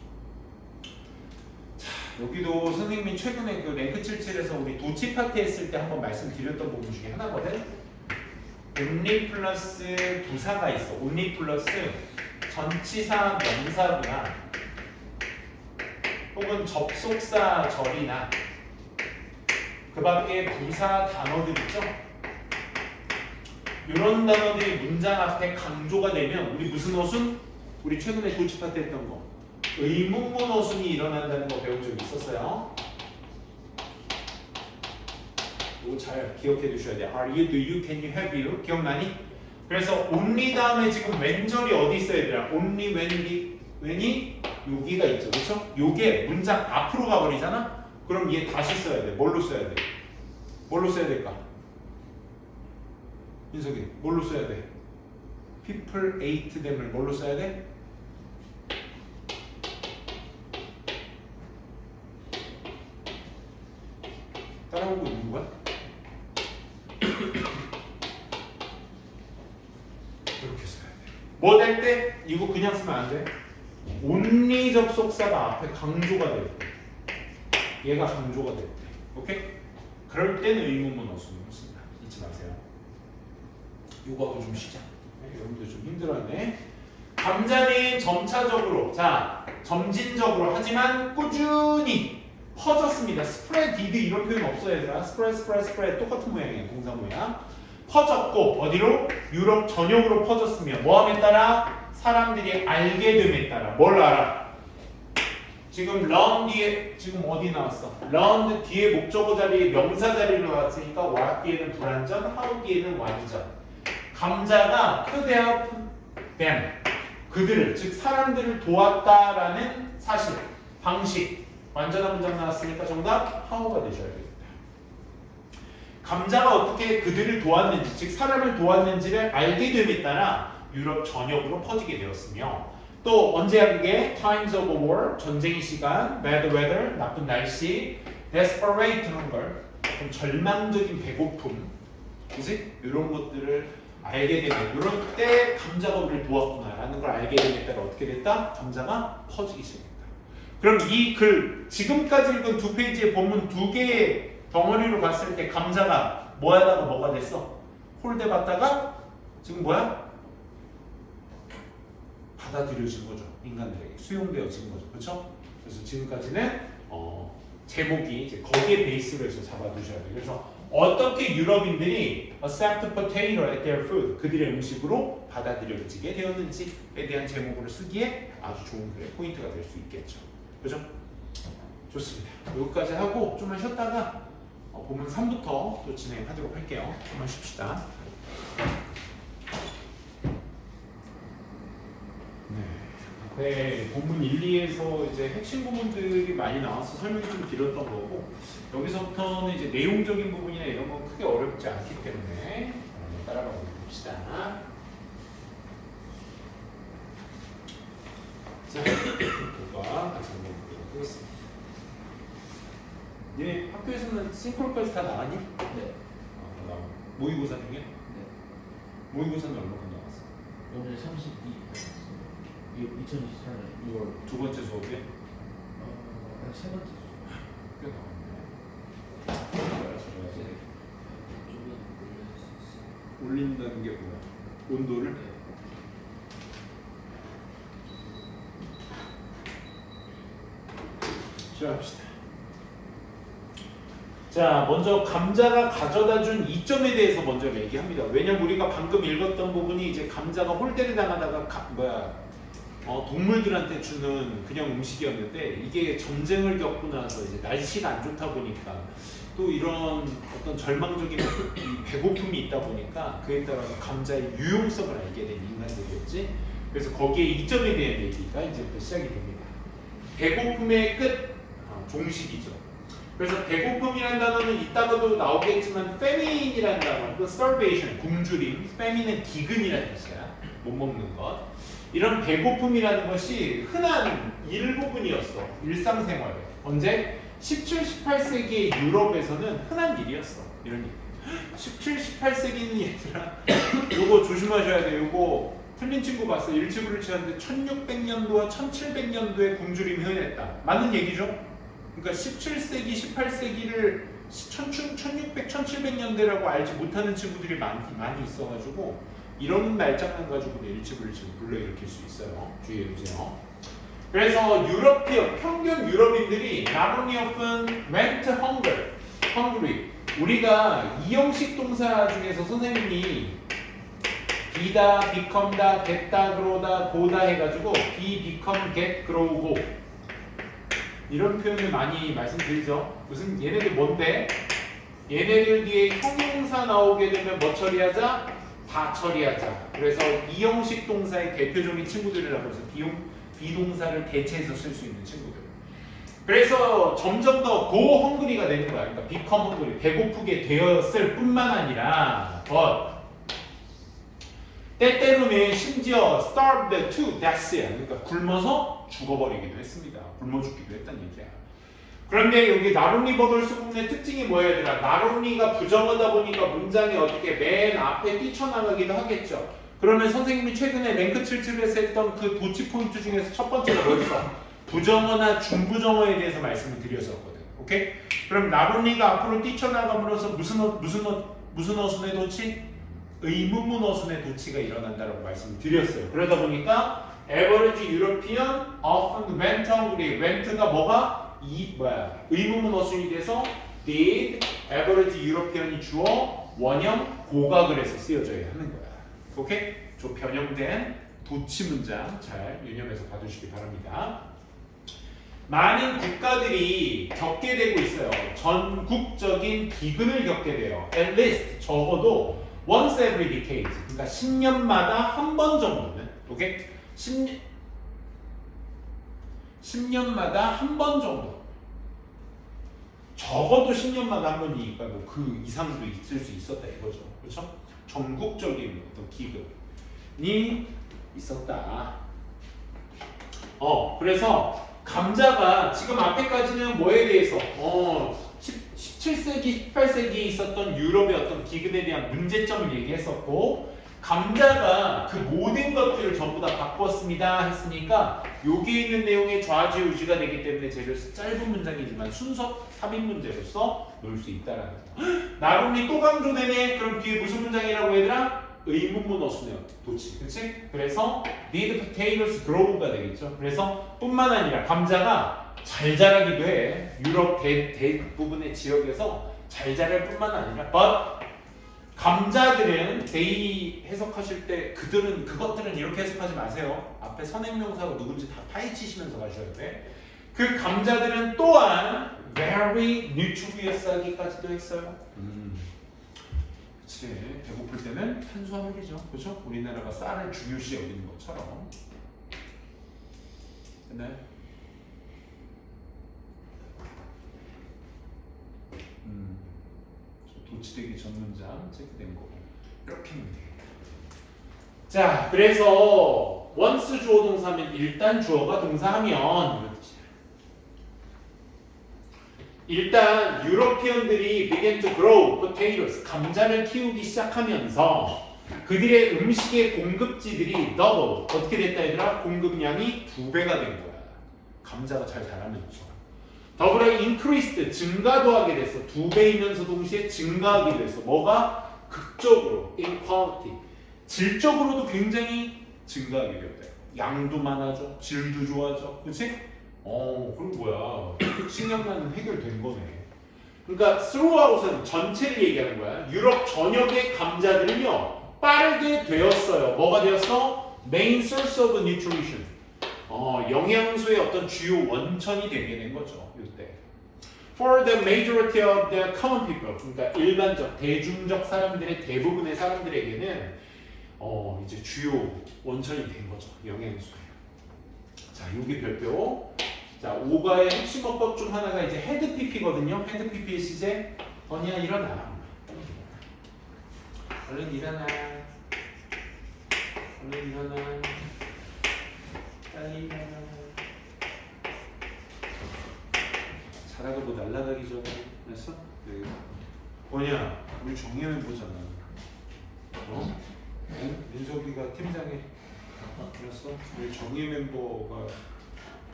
자, 여기도 선생님이 최근에 그 랭크 77에서 우리 도치 파트 했을 때 한번 말씀드렸던 부분 중에 하나거든. only 플러스 부사가 있어. only 플러스 전치사 명사구나. 혹은 접속사 절이나 그 밖에 부사 단어들 있죠? 이런 단어들이 문장 앞에 강조가 되면 우리 무슨 어순? 우리 최근에 도치 파트 했던 거 의문문 어순이 일어난다는 거 배운 적이 있었어요. 이거 잘 기억해 두셔야 돼요. Are you, do you, can you, have you? 기억나니? 그래서 only 다음에 지금 when절이 어디 있어야 되나? only when이 여기가 있죠, 그렇죠? 요게 문장 앞으로 가버리잖아. 그럼 얘 다시 써야 돼. 뭘로 써야 돼? 뭘로 써야 될까? 민석이, 뭘로 써야 돼? people ate them을 뭘로 써야 돼? 따라오고 있는 거야? 이렇게 써야 돼. 뭐 될 때? 이거 그냥 쓰면 안 돼. only 접속사가 앞에 강조가 될 때. 얘가 강조가 될 때. 오케이? 그럴 때는 의문문 어순을 씁니다. 잊지 마세요. 요거하고 좀 쉬자. 네, 여러분들 좀 힘들어하네. 감자는 점차적으로, 자, 점진적으로 하지만 꾸준히 퍼졌습니다. 스프레디드 이런 표현 없어요, 얘들아. 스프레드 똑같은 모양이에요, 동사 모양. 퍼졌고 어디로? 유럽 전역으로 퍼졌으며 뭐함에 따라? 사람들이 알게 됨에 따라. 뭘 알아? 지금 learn 뒤에 지금 어디 나왔어? learn 뒤에 목적어 자리에 명사 자리로 나왔으니까 what 뒤에는 불완전, how 뒤에는 완전. 감자가 could help them. 그들을, 즉 사람들을 도왔다라는 사실, 방식. 완전한 문장 나왔으니까 정답 how가 되셔야 됩니다. 감자가 어떻게 그들을 도왔는지, 즉 사람을 도왔는지를 알게 됨에 따라 유럽 전역으로 퍼지게 되었으며 또 언제야 그게? Times of war, 전쟁의 시간, bad weather, 나쁜 날씨, desperate hunger, 좀 절망적인 배고픔, 그지? 이런 것들을 알게 되면 이럴 때 감자가 우리를 도왔구나라는 걸 알게 되에 따라 어떻게 됐다? 감자가 퍼지기 시작했다. 그럼 이 글, 지금까지 읽은 두 페이지의 본문 두 개의 덩어리로 봤을 때 감자가 뭐하다가 뭐가 됐어? 홀대받다가 지금 뭐야? 받아들여진 거죠. 인간들에게 수용되어진 거죠. 그렇죠? 그래서 지금까지는 제목이 이제 거기에 베이스로 해서 잡아두셔야 돼요. 그래서 어떻게 유럽인들이 accept potato at their food, 그들의 음식으로 받아들여지게 되었는지에 대한 제목으로 쓰기에 아주 좋은 글의 포인트가 될 수 있겠죠. 그죠? 좋습니다. 여기까지 하고 좀만 쉬었다가 본문 3부터 또 진행하도록 할게요. 좀만 쉽시다. 네, 본문 1, 2에서 이제 핵심 부분들이 많이 나와서 설명이 좀 길었던 거고 여기서부터는 이제 내용적인 부분이나 이런 건 크게 어렵지 않기 때문에 한번 따라가 봅시다. 자, 이거가 같이 한번 보도록 하겠습니다. 얘 학교에서는 싱크로까지 다 나왔니? 네. 나와. 모의고사 중에? 네. 모의고사는 얼마큼 나왔어? 오늘 32 나왔어요. 2024년 6월 두 번째 수업이야? 세 번째 수업. 꽤 나왔네. 조금 올릴 수 있어요. 올린다는 게 뭐야? 온도를? 네. 시작합시다. 자, 먼저 감자가 가져다준 이점에 대해서 먼저 얘기합니다. 왜냐면 우리가 방금 읽었던 부분이 이제 감자가 홀대를 당하다가 동물들한테 주는 그냥 음식이었는데 이게 전쟁을 겪고 나서 이제 날씨가 안 좋다 보니까 또 이런 어떤 절망적인 이 배고픔이 있다 보니까 그에 따라서 감자의 유용성을 알게 된 인간들이었지. 그래서 거기에 이점에 대한 얘기가 이제부터 시작이 됩니다. 배고픔의 끝, 종식이죠. 그래서 배고픔이라는 단어는 이따가도 나오겠지만 famine이라는 단어, 그 starvation, 굶주림, famine은 기근이라는 뜻이야. 못 먹는 것. 이런 배고픔이라는 것이 흔한 일부분이었어. 일상생활에. 언제? 17, 18세기의 유럽에서는 흔한 일이었어. 이런 일. 17, 18세기는 얘들아 요거 조심하셔야 돼요. 요거 틀린 친구 봤어. 일치불일치 하는데 1600년도와 1700년도에 굶주림이 흔했다. 맞는 얘기죠? 그러니까 17세기, 18세기를 1600, 1700년대라고 알지 못하는 친구들이 많이 있어가지고 이런 말장난 가지고 일치불일치를 불러일으킬 수 있어요. 주의해주세요. 그래서 평균 유럽인들이 not only often went hungry. 우리가 이형식 동사 중에서 선생님이 be다, become다, get다, grow다, go다 해가지고 be, become, get, grow, go 이런 표현을 많이 말씀드리죠. 무슨 얘네들 뭔데? 얘네들 뒤에 형용사 나오게 되면 뭐 처리하자? 다 처리하자. 그래서 이형식 동사의 대표적인 친구들이라고 해서 비동사를 대체해서 쓸 수 있는 친구들. 그래서 점점 더 go hungry가 되는 거야. 그러니까 become hungry, 배고프게 되었을 뿐만 아니라 but 때때로는 심지어 starved to death야. 그러니까 굶어서 죽어버리기도 했습니다. 굶어 죽기도 했다는 얘기야. 그런데 여기 나론리 버덜스 부분의 특징이 뭐야 얘들아? 나론리가 부정하다 보니까 문장이 어떻게 맨 앞에 뛰쳐나가기도 하겠죠. 그러면 선생님이 최근에 랭크 77에서 했던 그 도치 포인트 중에서 첫 번째가 뭐였어? 부정어나 중부정어에 대해서 말씀을 드렸었거든. 오케이? 그럼 나론리가 앞으로 뛰쳐나감으로써 무슨 어순의 도치? 의문문 어순의 도치가 일어난다라고 말씀을 드렸어요. 그러다 보니까 average European often went hungry. went가 뭐가? 의문문 어순이 돼서 did average European이 주어 원형 고각을 해서 쓰여져야 하는 거야. 오케이? 저 변형된 도치 문장 잘 유념해서 봐주시기 바랍니다. 많은 국가들이 겪게 되고 있어요. 전국적인 기근을 겪게 돼요. At least 적어도 once every decade. 그러니까 10년마다 한 번 정도는, 오케이? 10년마다 한 번 정도. 적어도 10년마다 한 번이니까 뭐 그 이상도 있을 수 있었다 이거죠. 그렇죠? 전국적인 어떤 기근이 있었다. 그래서 감자가 지금 앞에까지는 뭐에 대해서 17세기, 18세기에 있었던 유럽의 어떤 기근에 대한 문제점을 얘기했었고 감자가 그 모든 것들을 전부 다 바꿨습니다 했으니까 여기에 있는 내용의 좌지우지가 되기 때문에 제일 짧은 문장이지만 순서 3인 문제로서 놓을 수 있다라는 거. 나름이 또 강조되네. 그럼 뒤에 무슨 문장이라고 얘들아? 의문문 어순이요. 도치. 그치? 그래서 did potatoes grow가 되겠죠. 그래서 뿐만 아니라 감자가 잘 자라기도 해. 유럽 대부분의 지역에서 잘 자랄 뿐만 아니라 but 감자들은 they 해석하실 때 그것들은 이렇게 해석하지 마세요. 앞에 선행명사가 누군지 다 파헤치시면서 가셔야 돼. 그 감자들은 또한 very nutritious 하기까지도 했어요. 그치. 배고플 때는 탄수화물이죠. 그렇죠? 우리나라가 쌀을 중요시 여기는 것처럼. 네. 도치되기 전 문장 체크된 거고 이렇게 하면 되겠다. 자, 그래서 once 주어 동사면 일단 주어가 동사하면 이런 뜻이야. 일단 유러피언들이 began to grow potatoes, 감자를 키우기 시작하면서 그들의 음식의 공급지들이 double, 어떻게 됐다 얘들아? 공급량이 2배가 된 거야. 감자가 잘 자라면서. 더불어 increased, 증가도 하게 됐어. 2배이면서 동시에 증가하기도 했어. 뭐가? 극적으로 in quality, 질적으로도 굉장히 증가하게 되었대. 양도 많아져, 질도 좋아져, 그렇지? 그럼 뭐야? 식량난은 해결된 거네. 그러니까 throughout은 전체를 얘기하는 거야. 유럽 전역의 감자들은요 빠르게 되었어요. 뭐가 되었어? Main source of nutrition. 영양소의 어떤 주요 원천이 되게 된 거죠. 이때. For the majority of the common people, 그러니까 일반적, 대중적 사람들의 대부분의 사람들에게는 이제 주요 원천이 된 거죠. 영양소예요. 자, 여기 별표. 자, 오가의 핵심 어법 중 하나가 이제 헤드 PP거든요. 헤드 PP의 시제. 건이야 일어나. 얼른 일어나. 얼른 일어나. 빨리 일어나. 자다가 뭐 날아가기 전에 했어? 네. 건이야, 우리 정예면 보잖아. 민석이가 팀장에 그랬어? 우리 정예 멤버가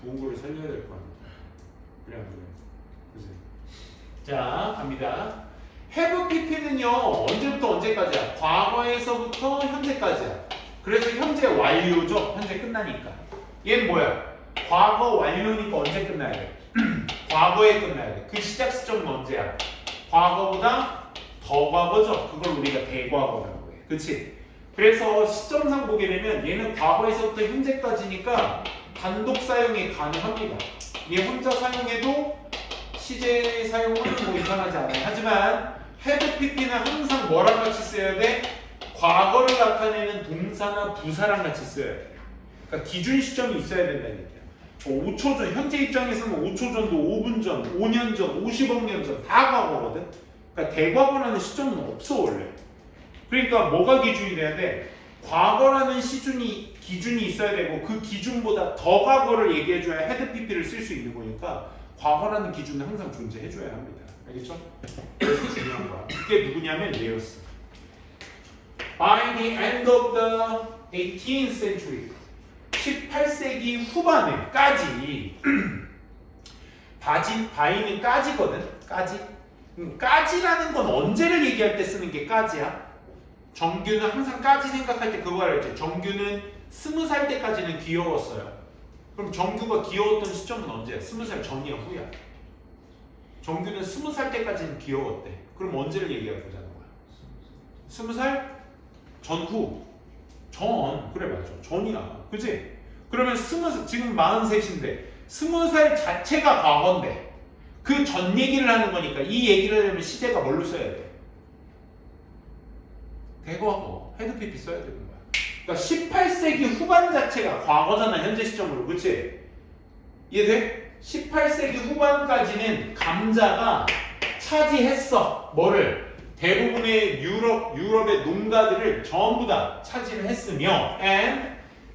보험고를 살려야 될 거 아니야. 그래 안 그래? 그치? 자, 갑니다. have pp는요 언제부터 언제까지야? 과거에서부터 현재까지야. 그래서 현재 완료죠. 현재 끝나니까. 얘는 뭐야? 과거 완료니까 언제 끝나야 돼? 과거에 끝나야 돼. 그 시작 시점은 언제야? 과거보다 더 과거죠. 그걸 우리가 대과거라고 해. 그치? 그래서 시점상 보게 되면 얘는 과거에서부터 현재까지니까 단독 사용이 가능합니다. 얘 혼자 사용해도 시제 사용은 뭐 이상하지 않아요. 하지만 have pp는 항상 뭐랑 같이 써야 돼? 과거를 나타내는 동사나 부사랑 같이 써야 돼. 그러니까 기준 시점이 있어야 된다는 얘기야. 5초 전, 현재 입장에서는 5초 전도 5분 전, 5년 전, 50억 년 전 다 과거거든. 그러니까 대과거라는 시점은 없어 원래. 그러니까 뭐가 기준이 돼야 돼? 과거라는 기준이 있어야 되고 그 기준보다 더 과거를 얘기해줘야 헤드 PP를 쓸 수 있는 거니까 과거라는 기준은 항상 존재해줘야 합니다. 알겠죠? 그래서 중요한 거야. 그게 누구냐면 레어스. By the end of the 18th century, 18세기 후반에까지 바이는 까지거든. 까지. 까지라는 건 언제를 얘기할 때 쓰는 게 까지야? 정규는 항상 까지 생각할 때 그거 알았지? 정규는 20살 때까지는 귀여웠어요. 그럼 정규가 귀여웠던 시점은 언제야? 20살 전이야 후야? 정규는 20살 때까지는 귀여웠대. 그럼 언제를 얘기할 거자는 거야? 20살 전후. 전. 그래 맞아. 전이야. 그치? 그러면 지금 43인데 20살 자체가 과거인데 그 전 얘기를 하는 거니까 이 얘기를 하려면 시제가 뭘로 써야 돼? 대과거. 헤드 PP 써야 되는 거야. 그러니까 18세기 후반 자체가 과거잖아 현재 시점으로. 그치? 이해돼? 18세기 후반까지는 감자가 차지했어. 뭐를? 대부분의 유럽의 농가들을 전부 다 차지를 했으며 and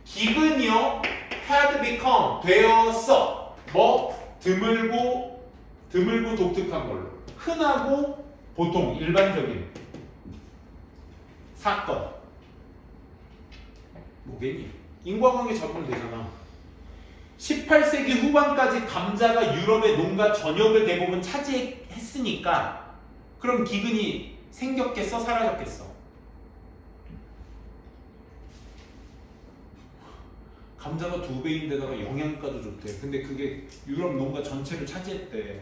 기근이요 had become 되었어. 뭐? 드물고 독특한 걸로. 흔하고 보통 일반적인 사건. 뭐겠니? 인과관계 잡으면 되잖아. 18세기 후반까지 감자가 유럽의 농가 전역을 대부분 차지했으니까 그럼 기근이 생겼겠어? 사라졌겠어? 감자가 2배인데다가 영양가도 좋대. 근데 그게 유럽 농가 전체를 차지했대.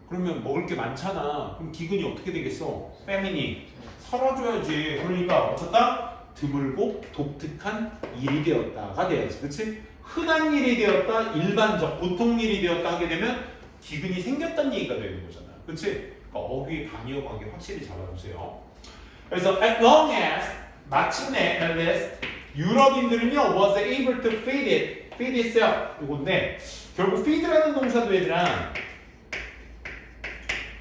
그러면 먹을 게 많잖아. 그럼 기근이 어떻게 되겠어? 패미니 사라져야지. 그러니까 어떻다? 드물고 독특한 일이 되었다가 돼야지. 그치? 흔한 일이 되었다, 일반적, 보통 일이 되었다 하게 되면 기근이 생겼다는 얘기가 되는 거잖아. 그치? 그러니까 어휘, 반의어 관계 확실히 잡아주세요. 그래서 as long as 마침내 at least 유럽인들은요 was able to feed itself 이건데 결국 feed라는 동사도 얘들아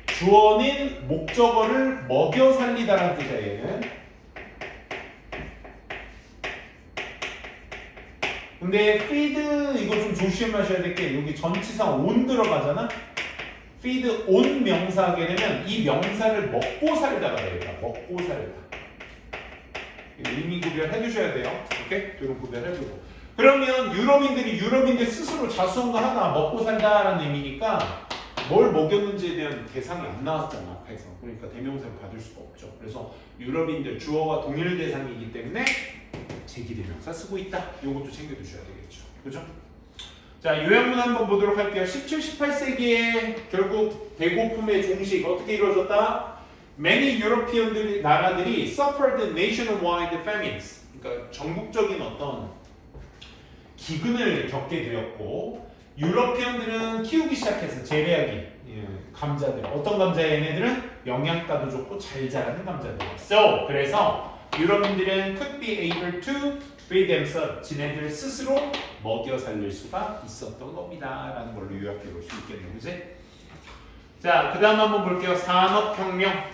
주어는 목적어를 먹여 살리다라는 뜻이야 얘는. 근데 feed 이거 좀 조심하셔야 될 게 여기 전치사 on 들어가잖아. feed on 명사 하게 되면 이 명사를 먹고 살다가 되겠다. 먹고 살다. 의미 구별해 주셔야 돼요. 오케이? 이런 구별해 주고. 그러면 유럽인들 스스로 자수성가하다 먹고 살다라는 의미니까 뭘 먹였는지에 대한 대상이 안 나왔잖아 앞에서. 그러니까 대명사를 받을 수가 없죠. 그래서 유럽인들 주어와 동일 대상이기 때문에 제기대명사 쓰고 있다. 이것도 챙겨두셔야 되겠죠. 그죠? 자, 요약문 한번 보도록 할게요. 17, 18세기에 결국 배고픔의 종식 어떻게 이루어졌다? Many European 나라들이 suffered nationwide famines. 그러니까 전국적인 어떤 기근을 겪게 되었고 유러피언들은 키우기 시작해서 재배하기 감자들. 어떤 감자야 얘네들은? 영양가도 좋고 잘 자라는 감자들이야. So, 그래서 유럽인들은 could be able to feed themselves. 지네들 스스로 먹여 살릴 수가 있었던 겁니다. 라는 걸로 요약해 볼 수 있겠네요. 그치? 자, 그 다음 한번 볼게요. 산업혁명.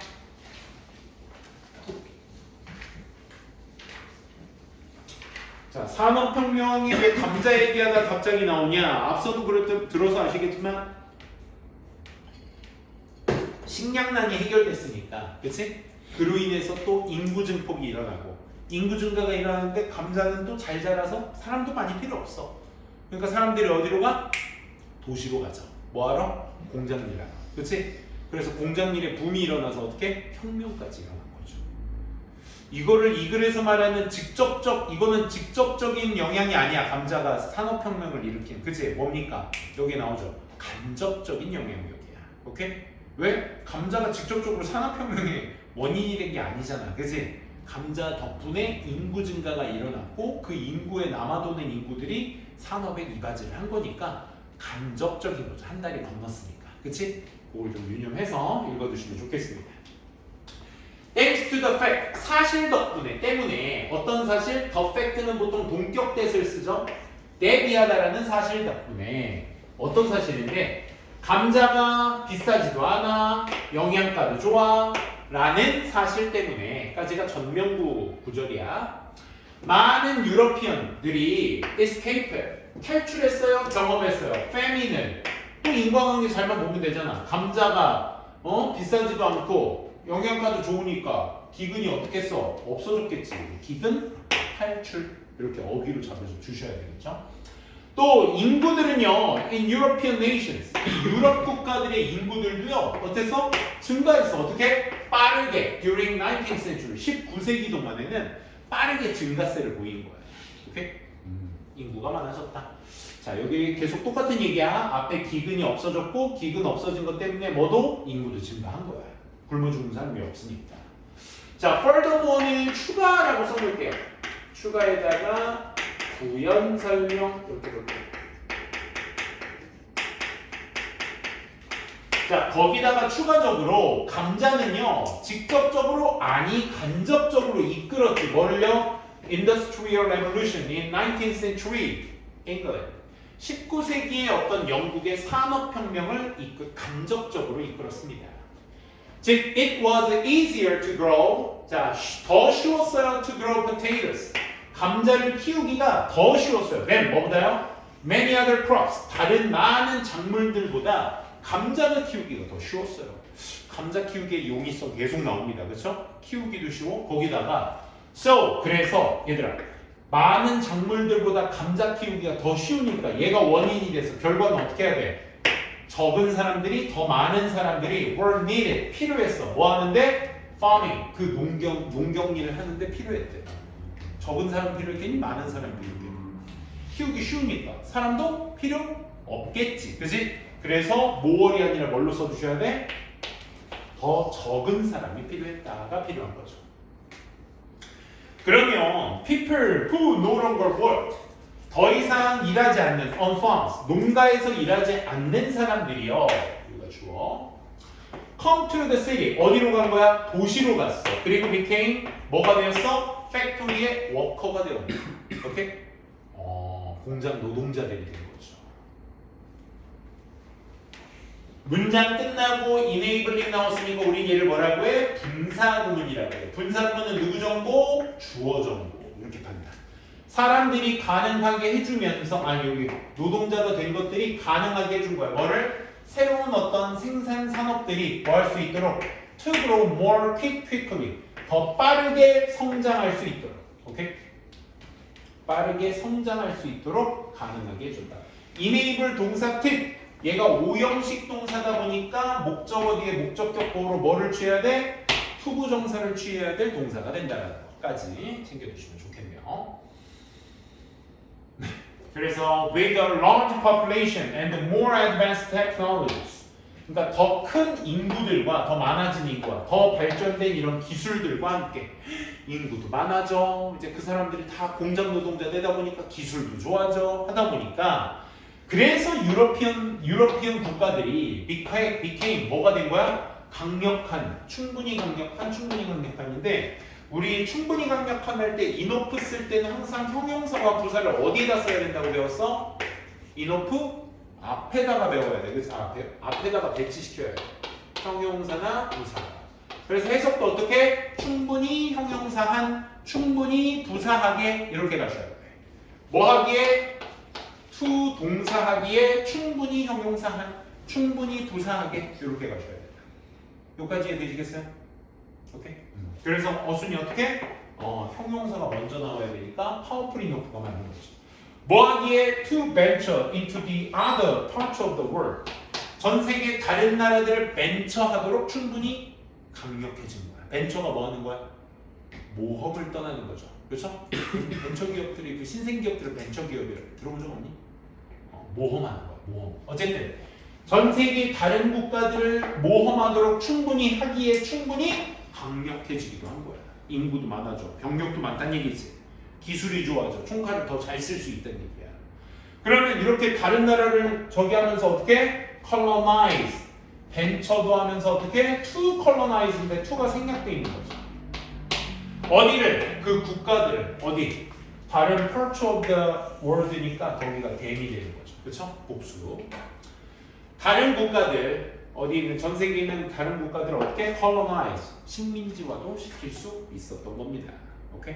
자, 산업혁명이 왜 감자 얘기하다 갑자기 나오냐? 앞서도 들어서 아시겠지만 식량난이 해결됐으니까, 그치? 그로 인해서 또 인구 증폭이 일어나고 인구 증가가 일어나는데 감자는 또 잘 자라서 사람도 많이 필요 없어. 그러니까 사람들이 어디로 가? 도시로 가죠. 뭐하러? 공장 일하러. 그치? 그래서 공장 일에 붐이 일어나서 어떻게? 혁명까지 일어난 거죠. 이거를 이 글에서 말하는 이거는 직접적인 영향이 아니야. 감자가 산업혁명을 일으킨. 그치? 뭡니까? 여기 나오죠. 간접적인 영향력이야. 오케이? 왜? 감자가 직접적으로 산업혁명의 원인이 된 게 아니잖아. 그치? 감자 덕분에 인구 증가가 일어났고 그 인구에 남아도는 인구들이 산업에 이바지를 한 거니까 간접적인 거죠. 한 달이 건넜으니까. 그치? 그걸 좀 유념해서 읽어주시면 좋겠습니다. Thanks to the fact. 사실 덕분에, 때문에. 어떤 사실? The fact는 보통 동격 대를 쓰죠. 대비하다라는 사실 덕분에 어떤 사실인데 감자가 비싸지도 않아 영양가도 좋아 라는 사실 때문에까지가 전명구 구절이야. 많은 유러피언들이 escape 탈출했어요, 경험했어요. famine을 또 인과관계 잘만 보면 되잖아. 감자가 비싸지도 않고 영양가도 좋으니까 기근이 어떻게 써? 없어졌겠지. 기근, 탈출 이렇게 어휘로 잡아서 주셔야 되겠죠. 또 인구들은요, in European nations, 유럽 국가들의 인구들도요, 어땠어? 증가했어. 어떻게? 빠르게 during 19th century, 19세기 동안에는 빠르게 증가세를 보인 거야. 오케이? 인구가 많아졌다. 자, 여기 계속 똑같은 얘기야. 앞에 기근이 없어졌고, 기근 없어진 것 때문에 뭐도 인구도 증가한 거야. 굶어 죽는 사람이 없으니까. 자, furthermore는 추가라고 써볼게요. 추가에다가 부연 설명 이렇게 볼게요. 자, 거기다가 추가적으로 감자는요, 직접적으로 아니 간접적으로 이끌었지. 뭐를요? Industrial Revolution in 19th century England. 19세기의 어떤 영국의 산업혁명을 간접적으로 이끌었습니다. 즉, it was easier to grow. 자, 더 쉬웠어요. To grow potatoes. 감자를 키우기가 더 쉬웠어요. than 뭐보다요? Many other crops. 다른 많은 작물들보다 감자를 키우기가 더 쉬웠어요. 감자 키우기의 용이성 계속 나옵니다. 그렇죠? 키우기도 쉬워. 거기다가 so 그래서 얘들아 많은 작물들보다 감자 키우기가 더 쉬우니까 얘가 원인이 돼서 결과는 어떻게 해야 돼? 적은 사람들이 더 많은 사람들이 were needed 필요했어. 뭐 하는데? farming 그 농경 일을 하는데 필요했대. 적은 사람 필요했겠니? 많은 사람 필요했겠니? 키우기 쉬우니까 사람도 필요 없겠지. 그지? 그래서 more이 아니라 뭘로 써주셔야 돼? 더 적은 사람이 필요했다가 필요한 거죠. 그러면 people who no longer worked 더 이상 일하지 않는 on farms 농가에서 일하지 않는 사람들이요. 이거 주어. come to the city 어디로 간 거야? 도시로 갔어. 그리고 became 뭐가 되었어? factory의 워커가 되었네. 오케이? 공장 노동자들이 된 거죠. 문장 끝나고 enabling 나왔으니까 우리 얘를 뭐라고 해? 분사구문이라고 해. 분사구문은 누구 정보? 주어 정보. 이렇게 판다. 사람들이 가능하게 해주면서 여기 노동자가 된 것들이 가능하게 해준 거야. 뭐를? 새로운 어떤 생산 산업들이 뭐 할 수 있도록 to grow more quickly 더 빠르게 성장할 수 있도록. 오케이? 빠르게 성장할 수 있도록 가능하게 해준다. enable 동사 팁 얘가 오형식 동사다 보니까 목적어 뒤에 목적격 보호로 뭐를 취해야 돼? 투부정사를 취해야 될 동사가 된다는 것까지 챙겨두시면 좋겠네요. 그래서 with a large population and more advanced technologies 그러니까 더 큰 인구들과 더 많아진 인구와 더 발전된 이런 기술들과 함께 인구도 많아져. 이제 그 사람들이 다 공장 노동자 되다 보니까 기술도 좋아져 하다 보니까 그래서 유러피언 국가들이 became 뭐가 된 거야? 강력한, 충분히 강력한인데 우리 충분히 강력한 할 때 enough 쓸 때는 항상 형용사와 부사를 어디에다 써야 된다고 배웠어? enough 앞에다가 배워야 돼. 그래서 앞에다가 배치시켜야 돼. 형용사나 부사. 그래서 해석도 어떻게? 충분히 형용사한, 충분히 부사하게 이렇게 가셔야 돼. 뭐 하기에? to 동사하기에 충분히 형용사한, 충분히 부사하게 이렇게 가셔야 돼요. 여기까지 이해되시겠어요? 오케이? 그래서 어순이 어떻게? 형용사가 먼저 나와야 되니까 powerful enough가 맞는 거죠. 뭐 하기에? to venture into the other parts of the world. 전 세계 다른 나라들을 벤처하도록 충분히 강력해진 거야. 벤처가 뭐 하는 거야? 모험을 떠나는 거죠. 그렇죠? 벤처 기업들이 그 신생 기업들을 벤처 기업이라고 들어본 적 없니? 모험하는 거야. 모험. 어쨌든 전 세계 다른 국가들을 모험하도록 충분히 하기에 충분히 강력해지기도 한 거야. 인구도 많아져. 병력도 많다는 얘기지. 기술이 좋아져. 총칼을 더 잘 쓸 수 있다는 얘기야. 그러면 이렇게 다른 나라를 저기 하면서 어떻게? colonize. 벤처도 하면서 어떻게? to colonize인데 to가 생략되어 있는 거죠. 어디를? 그 국가들을 어디? 다른 parts of the world니까 거기가 then이 되는 거죠. 그렇죠? 복수. 다른 국가들 어디 있는 전 세계에 있는 다른 국가들을 어떻게 colonize 식민지화도 시킬 수 있었던 겁니다. 오케이?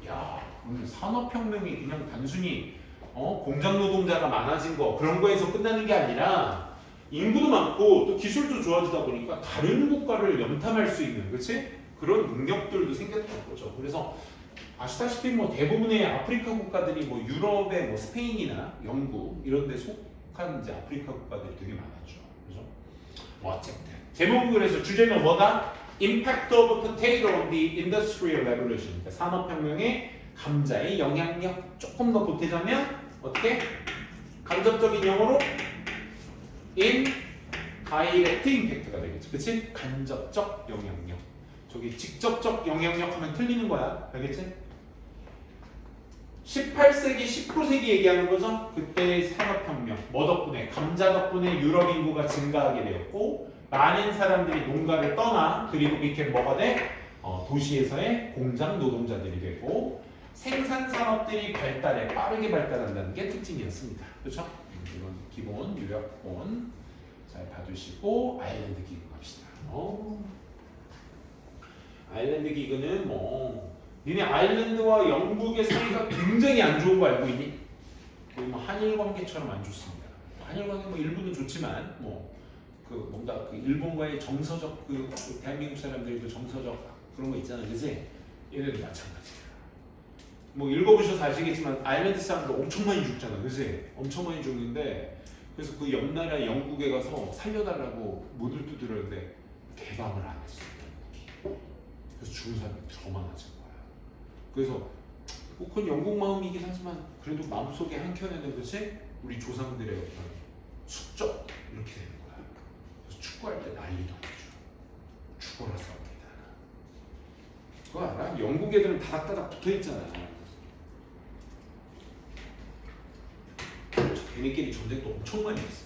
야, 오늘 산업혁명이 그냥 단순히 공장 노동자가 많아진 거 그런 거에서 끝나는 게 아니라 인구도 많고 또 기술도 좋아지다 보니까 다른 국가를 염탐할 수 있는, 그렇지? 그런 능력들도 생겼던 거죠. 그래서 아시다시피 뭐 대부분의 아프리카 국가들이 뭐 유럽의 뭐 스페인이나 영국 이런 데 속한 이제 아프리카 국가들이 되게 많았죠. 그죠? 뭐 어쨌든 제목은 그래서 주제는 뭐다? Impact of potato on the Industrial Revolution. 그러니까 산업혁명의 감자의 영향력. 조금 더 보태자면 어떻게? 간접적인 용어로 indirect impact가 되겠죠. 그치? 간접적 영향력. 저기 직접적 영향력 하면 틀리는 거야. 알겠지? 18세기, 19세기 얘기하는 거죠. 그때의 산업혁명. 뭐 덕분에? 감자 덕분에 유럽 인구가 증가하게 되었고 많은 사람들이 농가를 떠나 그리고 이렇게 뭐가 돼? 도시에서의 공장 노동자들이 되고 생산 산업들이 빠르게 발달한다는 게 특징이었습니다. 그렇죠? 이건 기본 요약본 잘 봐두시고 아일랜드 기구 갑시다. 아일랜드 기구는 뭐 니네 아일랜드와 영국의 사이가 굉장히 안 좋은 거 알고 있니? 거의 뭐 한일 관계처럼 안 좋습니다. 한일 관계 뭐 일부는 좋지만 뭔가 일본과의 정서적 대한민국 사람들도 정서적 그런 거 있잖아, 그지? 얘네도 마찬가지야. 뭐 읽어보셔서 아시겠지만 아일랜드 사람들 엄청 많이 죽잖아, 그지? 엄청 많이 죽는데 그래서 그 옆나라 영국에 가서 살려달라고 문을 두드렸는데 개방을 안 했어. 그래서 죽은 사람이 더 많아진 거야. 그래서 그건 영국 마음이긴 하지만 그래도 마음속에 한켠에는 그렇지? 우리 조상들의 어떤 숙적 이렇게 되는 거야. 그래서 축구할 때 난리도 나죠. 죽어라 싸웁니다. 그거 알아? 영국 애들은 다닥다닥 붙어있잖아. 걔네끼리 전쟁도 엄청 많이 했어.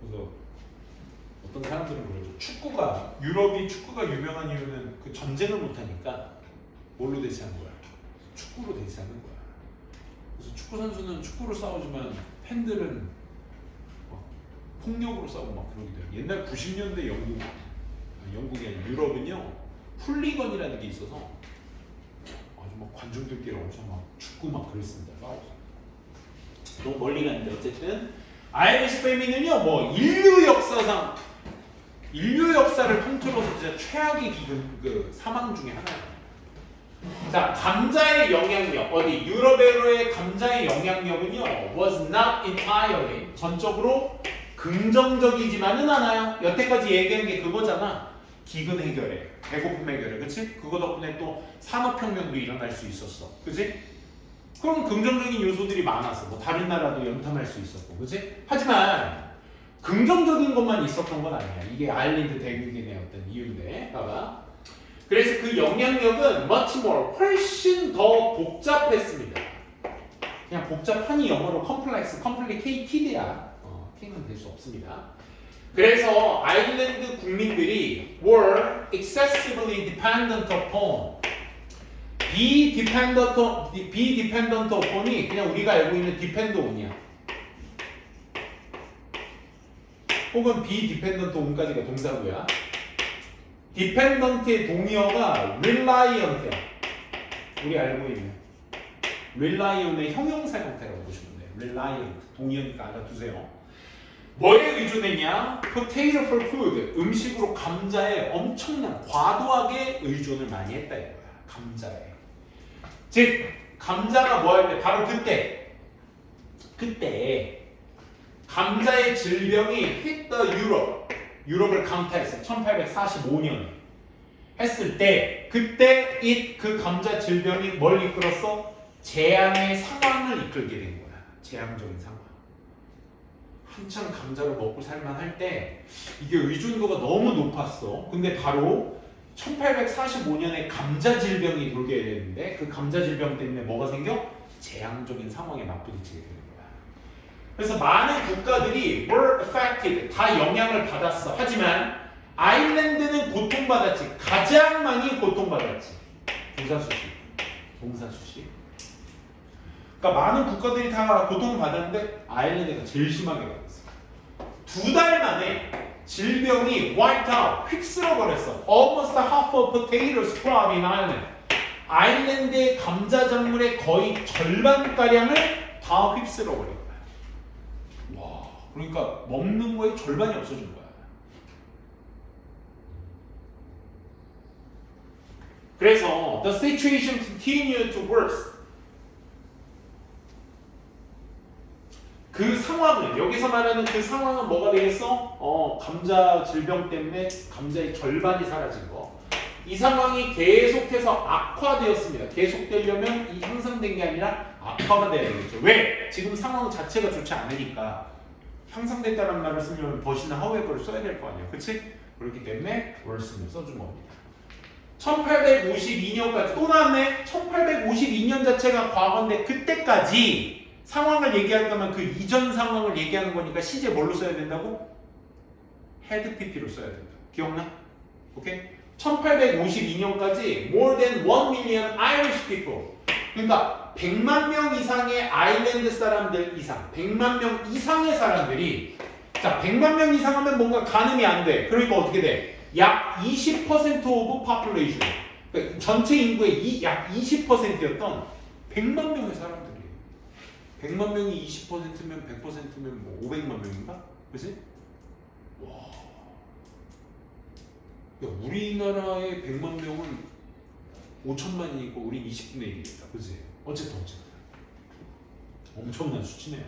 그래서 어떤 사람들은 그러죠. 유럽이 축구가 유명한 이유는 그 전쟁을 못하니까 뭘로 대체한 거야? 축구로 대체하는 거야. 그래서 축구 선수는 축구로 싸우지만 팬들은 폭력으로 싸우고 막 그러기도 해요. 옛날 90년대 영국이 아니라 유럽은요 훌리건이라는 게 있어서 아주 막 관중들끼리 엄청 막 죽고 막 그랬습니다. 싸워서. 너무 멀리 갔는데 어쨌든 아이리시 패민은요 뭐 인류 역사를 통틀어서 진짜 최악의 사망 중에 하나예요. 자, 감자의 영향력 어디 유럽에로의 감자의 영향력은요 was not entirely 전적으로 긍정적이지만은 않아요. 여태까지 얘기한 게 그거잖아. 기근 해결해, 배고픔 해결해, 그치? 그거 덕분에 또 산업혁명도 일어날 수 있었어, 그치? 그럼 긍정적인 요소들이 많았어. 뭐 다른 나라도 염탐할 수 있었고, 그치? 하지만 긍정적인 것만 있었던 건 아니야. 이게 아일랜드 대륙인의 어떤 이유인데, 봐봐. 그래서 그 영향력은 much more 훨씬 더 복잡했습니다. 그냥 복잡하니 영어로 complicated야. T는 될 수 없습니다. 그래서 아일랜드 국민들이 were excessively dependent upon be dependent upon이 그냥 우리가 알고 있는 depend on이야. 혹은 be dependent on까지가 동사고야. dependent의 동의어가 reliant야. 우리 알고 있는 reliant의 형용사 형태라고 보시면 돼요. reliant 동의어니까 알아두세요. 뭐에 의존했냐? potato for food 음식으로 감자에 엄청난 과도하게 의존을 많이 했다 이거야. 감자에. 즉 감자가 뭐 할 때 바로 그때 감자의 질병이 hit the 유럽을 강타했어. 1845년에 했을 때 그때 그 감자 질병이 뭘 이끌었어? 재앙의 상황을 이끌게 된 거야. 재앙적인 상황. 한참 감자를 먹고 살만할 때 이게 의존도가 너무 높았어. 근데 바로 1845년에 감자 질병이 돌게 되는데 그 감자 질병 때문에 뭐가 생겨? 재앙적인 상황에 맞부딪히게 되는 거야. 그래서 많은 국가들이 were affected, 다 영향을 받았어. 하지만 아일랜드는 고통받았지. 가장 많이 고통받았지. 부사수식. 동사 수식. 그러니까 많은 국가들이 다 고통을 받았는데 아일랜드가 제일 심하게 받았어. 2달 만에 질병이 wiped out, 휩쓸어 버렸어. Almost half of potatoes crop in Ireland. 아일랜드의 감자 작물의 거의 절반가량을 다 휩쓸어 버린 거야. 와, 그러니까 먹는 거에 절반이 없어진 거야. 그래서 the situation continued to worse. 그 상황은 여기서 말하는 그 상황은 뭐가 되겠어? 감자 질병 때문에 감자의 절반이 사라진 거. 이 상황이 계속해서 악화되었습니다. 계속되려면 이 향상된 게 아니라 악화가 돼야 되겠죠. 왜? 지금 상황 자체가 좋지 않으니까 향상됐다는 말을 쓰면 버시나 however를 써야 될 거 아니야. 그치? 그렇기 때문에 worsen을 써준 겁니다. 1852년까지 또 나왔네. 1852년 자체가 과거인데 그때까지 상황을 얘기할 거면 그 이전 상황을 얘기하는 거니까 시제 뭘로 써야 된다고? had pp로 써야 된다. 기억나? 오케이? 1852년까지 more than 1 million Irish people. 그러니까 100만 명 이상의 아일랜드 사람들 이상, 100만 명 이상의 사람들이 자, 100만 명 이상 하면 뭔가 가늠이 안 돼. 그러니까 어떻게 돼? 약 20% of population. 그러니까 전체 인구의 약 20%였던 100만 명의 사람들이. 100만 명이 20%면 100%면 뭐 500만 명인가? 그치? 와. 야, 우리나라의 100만 명은 5천만이니까 우리 20분의 1이겠다. 그치? 어쨌든. 엄청난 수치네요.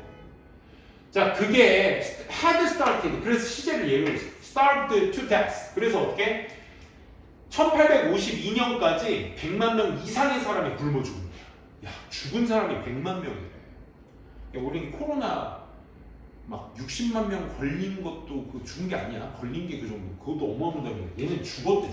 자, 그게 had started. 그래서 시제를 예로 했어. started to death. 그래서 어떻게? 1852년까지 100만 명 이상의 사람이 굶어 죽은 거야. 야, 죽은 사람이 100만 명이래. 야, 우린 코로나 막 60만 명 걸린 것도 그 죽은 게 아니야. 걸린 게 그 정도. 그것도 어마어마하게. 얘는 죽었대.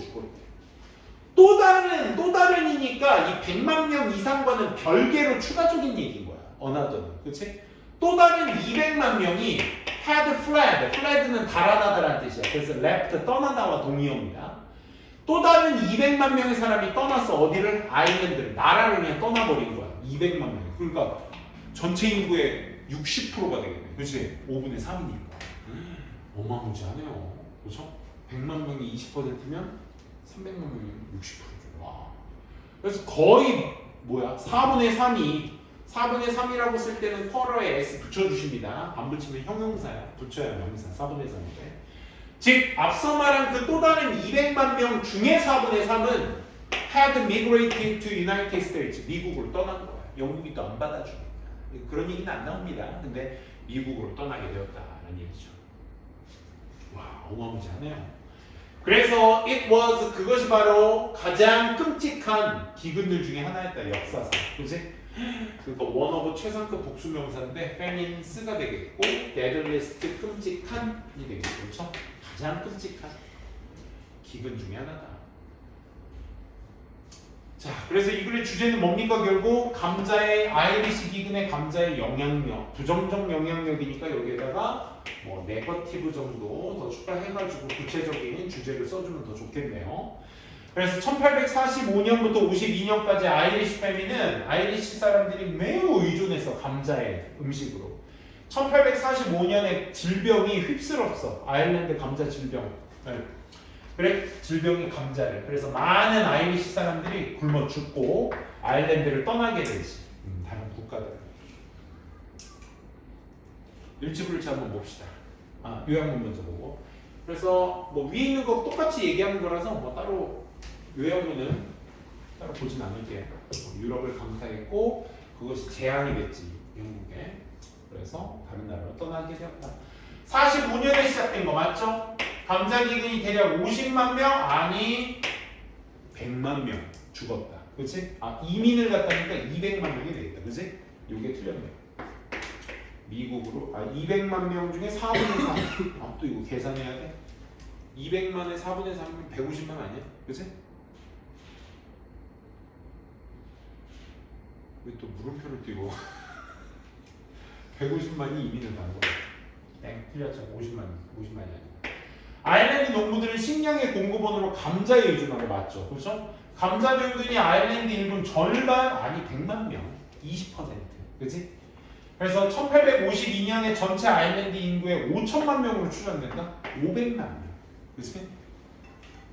또 다른이니까 이 100만 명 이상과는 별개로 추가적인 얘기인 거야. 어나더는. 그치? 또 다른 200만 명이 had fled. fled는 달아나다라는 뜻이야. 그래서 left, 떠나다와 동의어입니다. 또 다른 200만 명의 사람이 떠났어. 어디를? 아일랜드를. 나라를 그냥 떠나버린 거야. 200만 명. 그러니까 전체 인구의 60%가 되겠네. 그치? 5분의 3이니까. 어마무지하네요. 그렇죠? 100만 명이 20%면 300만 명이 60%죠. 와. 그래서 거의 뭐야? 4분의 3이 4분의 3이라고 쓸 때는 쿼러에 s 붙여주십니다. 안 붙이면 형용사야. 붙여야 명사. 4분의 3인데. 즉 앞서 말한 그 또 다른 200만 명 중에 4분의 3은 had migrated to United States. 미국으로 떠난 거야. 영국이 또 안 받아주니까. 그런 얘기는 안 나옵니다. 근데 미국으로 떠나게 되었다는 얘기죠. 와, 어마무지하네요. 그래서 it was 그것이 바로 가장 끔찍한 기근들 중에 하나였다. 역사상. 그치? 그러니까 one of 최상급 복수명사인데 famine스가 되겠고 deadliest 끔찍한이 되겠죠. 그렇죠? 가장 끔찍한 기근 중에 하나다. 자, 그래서 이 글의 주제는 뭡니까? 결국 감자의 아이리시 기근의 감자의 영향력, 부정적 영향력이니까 여기에다가 뭐 네거티브 정도 더 추가해가지고 구체적인 주제를 써주면 더 좋겠네요. 그래서 1845년부터 52년까지 아이리시 패민은 아이리시 사람들이 매우 의존해서 감자의 음식으로 1845년에 질병이 휩쓸었어. 아일랜드 감자 질병. 그래, 질병이 감자를. 그래서 많은 아이리시 사람들이 굶어 죽고 아일랜드를 떠나게 되지. 다른 국가들. 일치불일치 한번 봅시다. 요약문 먼저 보고. 그래서 뭐 위에 있는 거 똑같이 얘기하는 거라서 뭐 따로 요약문은 따로 보진 않을게요. 유럽을 강타했고 그것이 재앙이 됐지 영국에. 그래서 다른 나라로 떠나게 되었다. 45년에 시작된 거 맞죠? 감자기근이 대략 50만 명? 아니 100만 명 죽었다. 그치? 이민을 갔다니까 200만 명이 되겠다. 그치? 요게 틀렸네요. 미국으로 200만 명 중에 4분의 3. 또 이거 계산해야 돼? 200만에 4분의 3이면 150만 아니야? 그치? 왜 또 물음표를 띄고 150만이 이민을 간 거야. 땡, 틀렸죠. 50만이 아니야. 아일랜드 농부들은 식량의 공급원으로 감자에 의존한 거 맞죠? 그렇죠? 감자 병균이 아일랜드 인구 절반 아니 100만 명, 20%, 그렇지? 그래서 1852년에 전체 아일랜드 인구의 5천만 명으로 추정된다. 500만 명, 그렇지?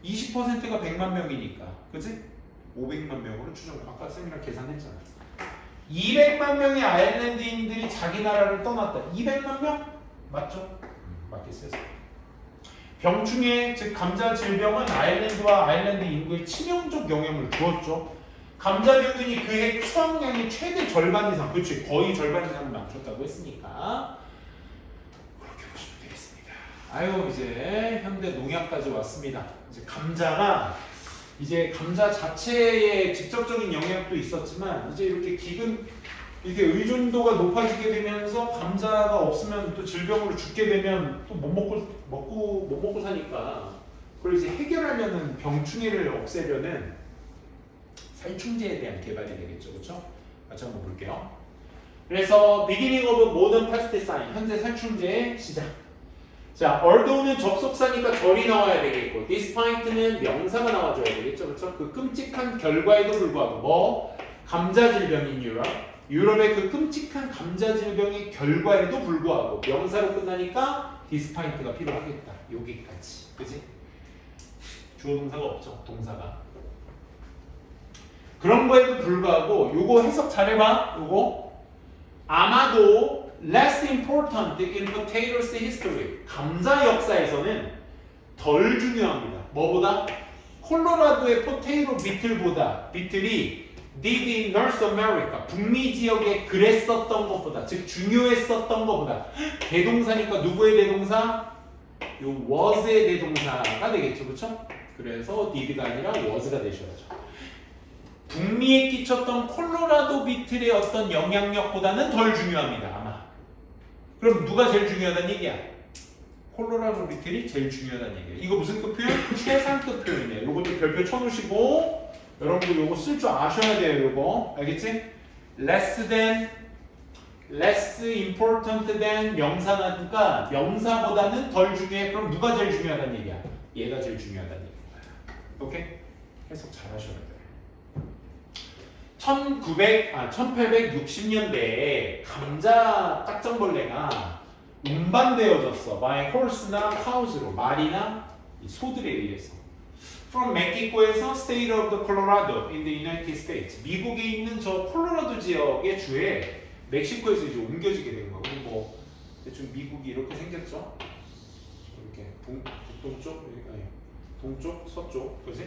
20%가 100만 명이니까, 그렇지? 500만 명으로 추정. 아까 쌤이랑 계산했잖아. 200만 명의 아일랜드인들이 자기 나라를 떠났다. 200만 명? 맞죠? 맞겠어요. 병충해, 즉 감자 질병은 아일랜드와 아일랜드 인구에 치명적 영향을 주었죠. 감자 병균이 그해 수확량의 최대 절반 이상, 그렇지, 거의 절반 이상을 망쳤다고 했으니까 그렇게 보시면 되겠습니다. 아유, 이제 현대 농약까지 왔습니다. 이제 감자가 이제 감자 자체에 직접적인 영향도 있었지만 이제 이렇게 기근 이게 의존도가 높아지게 되면서 감자가 없으면 또 질병으로 죽게 되면 또 못 먹고 사니까 그걸 이제 해결하려는 병충해를 없애려는 살충제에 대한 개발이 되겠죠, 그렇죠? 같이 한번 볼게요. 그래서 beginning of modern pesticide, 현재 살충제의 시작. 자, although는 접속사니까 절이 나와야 되겠고, despite는 명사가 나와줘야 되겠죠, 그렇죠? 그 끔찍한 결과에도 불구하고 뭐 감자 질병인 유럽의 그 끔찍한 감자 질병의 결과에도 불구하고 명사로 끝나니까 despite가 필요하겠다. 여기까지, 그지? 주어 동사가 없죠, 동사가. 그런 거에도 불구하고 요거 해석 잘해봐. 요거 아마도 less important in potatoes history, 감자 역사에서는 덜 중요합니다. 뭐보다? 콜로라도의 포테이로 비틀보다, 비틀이 did in North America, 북미 지역에 그랬었던 것보다, 즉 중요했었던 것보다. 대동사니까 누구의 대동사? 요 was의 대동사가 되겠죠, 그렇죠? 그래서 did가 아니라 was가 되셔야죠. 북미에 끼쳤던 콜로라도 비틀의 어떤 영향력보다는 덜 중요합니다, 아마. 그럼 누가 제일 중요하다는 얘기야? 콜로라도 비틀이 제일 중요하다는 얘기야. 이거 무슨 급 표현? 최상급 표현이에요. 요것도 별표 쳐놓으시고 여러분들 요거 쓸 줄 아셔야 돼요, 요거. 알겠지? less than, less important than 명사니까 명사보다는 덜 중요해. 그럼 누가 제일 중요하다는 얘기야? 얘가 제일 중요하다는 얘기야. 오케이? 해석 잘 하셔야 돼요. 1860년대에 감자 딱정벌레가 운반되어졌어. by horse나 cows로, 말이나 소들에 의해서. from 멕시코에서 state of the Colorado in the United States. 미국에 있는 저 콜로라도 지역의 주에 멕시코에서 이제 옮겨지게 된 거고, 뭐 대충 미국이 이렇게 생겼죠. 이렇게 북동쪽, 아니 동쪽, 서쪽, 그지?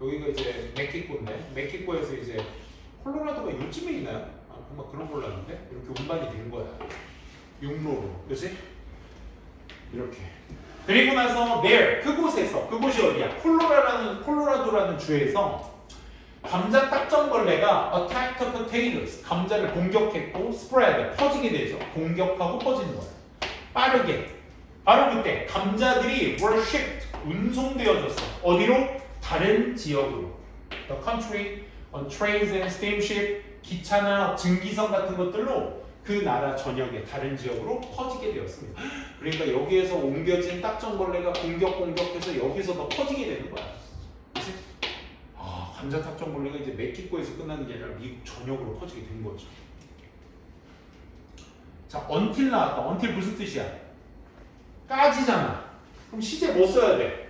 여기가 이제 멕시코인데, 멕시코에서 이제 콜로라도가 요즘에 있나요? 아마 그런 걸로 아는데 이렇게 운반이 된 거야. 육로로, 그렇지? 이렇게. 그리고 나서 there, 그곳에서, 그곳이 어디야? 콜로라도라는 주에서 감자 딱정벌레가 attacked potatoes, 감자를 공격했고 spread, 퍼지게 되죠. 공격하고 퍼지는 거야. 빠르게. 바로 그때 감자들이 were shipped, 운송되어졌어. 어디로? 다른 지역으로. The country on trains and steamship, 기차나 증기선 같은 것들로 그 나라 전역에 다른 지역으로 퍼지게 되었습니다. 그러니까 여기에서 옮겨진 딱정벌레가 공격해서 여기서 더 퍼지게 되는 거야. 그치? 아, 감자 딱정벌레가 이제 멕시코에서 끝나는 게 아니라 미국 전역으로 퍼지게 된 거죠. 자, until 나왔다. until 무슨 뜻이야? 까지잖아. 그럼 시제 뭐 써야 돼?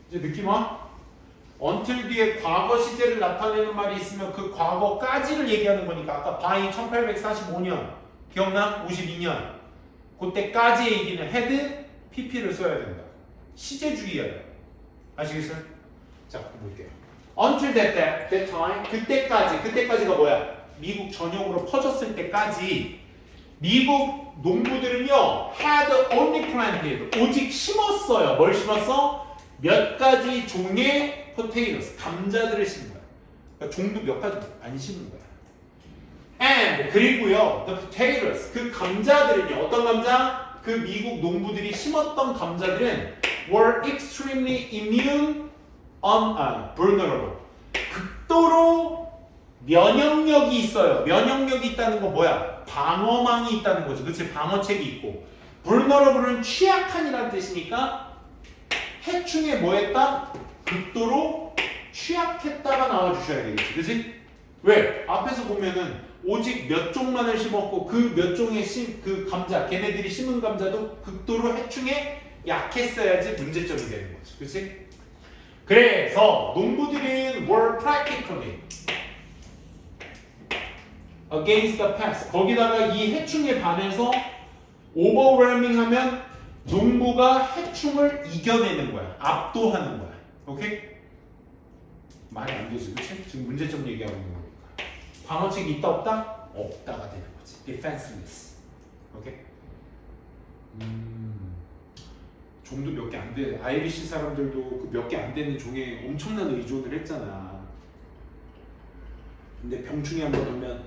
이제 느낌 와? until 뒤에 과거 시제를 나타내는 말이 있으면 그 과거까지를 얘기하는 거니까 아까 by 1845년 기억나? 52년 그때까지 얘기는 had, pp를 써야 된다. 시제 주의해야 돼. 아시겠어요? 자, 볼게요. until that time, 그때까지가 뭐야? 미국 전역으로 퍼졌을 때까지 미국 농부들은요 had only planted, 오직 심었어요. 뭘 심었어? 몇 가지 종의 potatoes, 감자들을 심은 거야. 그러니까 종도 몇 가지 안 심은 거야. And 그리고요, the potatoes, 그 감자들은요, 어떤 감자? 그 미국 농부들이 심었던 감자들은 were extremely immune, vulnerable. 극도로 면역력이 있어요. 면역력이 있다는 거 뭐야? 방어망이 있다는 거죠. 그치? 방어책이 있고. vulnerable은 취약한이라는 뜻이니까 해충에 뭐 했다? 극도로 취약했다가 나와주셔야 되겠지. 그지? 왜? 앞에서 보면은 오직 몇 종만을 심었고 그 몇 종의 그 감자, 걔네들이 심은 감자도 극도로 해충에 약했어야지 문제점이 되는 거지. 그치? 그래서 농부들은 were practically against the pest. 거기다가 이 해충에 반해서 overwhelming 하면 농부가 해충을 이겨내는 거야. 압도하는 거야. 오케이? 말이 안 되지. 그치? 지금 문제점 얘기하고 있는 거니까. 방어책이 있다 없다? 없다가 되는 거지. defenseless. 오케이? 종도 몇 개 안 돼. 아이리시 사람들도 그 몇 개 안 되는 종에 엄청난 의존을 했잖아. 근데 병충해 한번 오면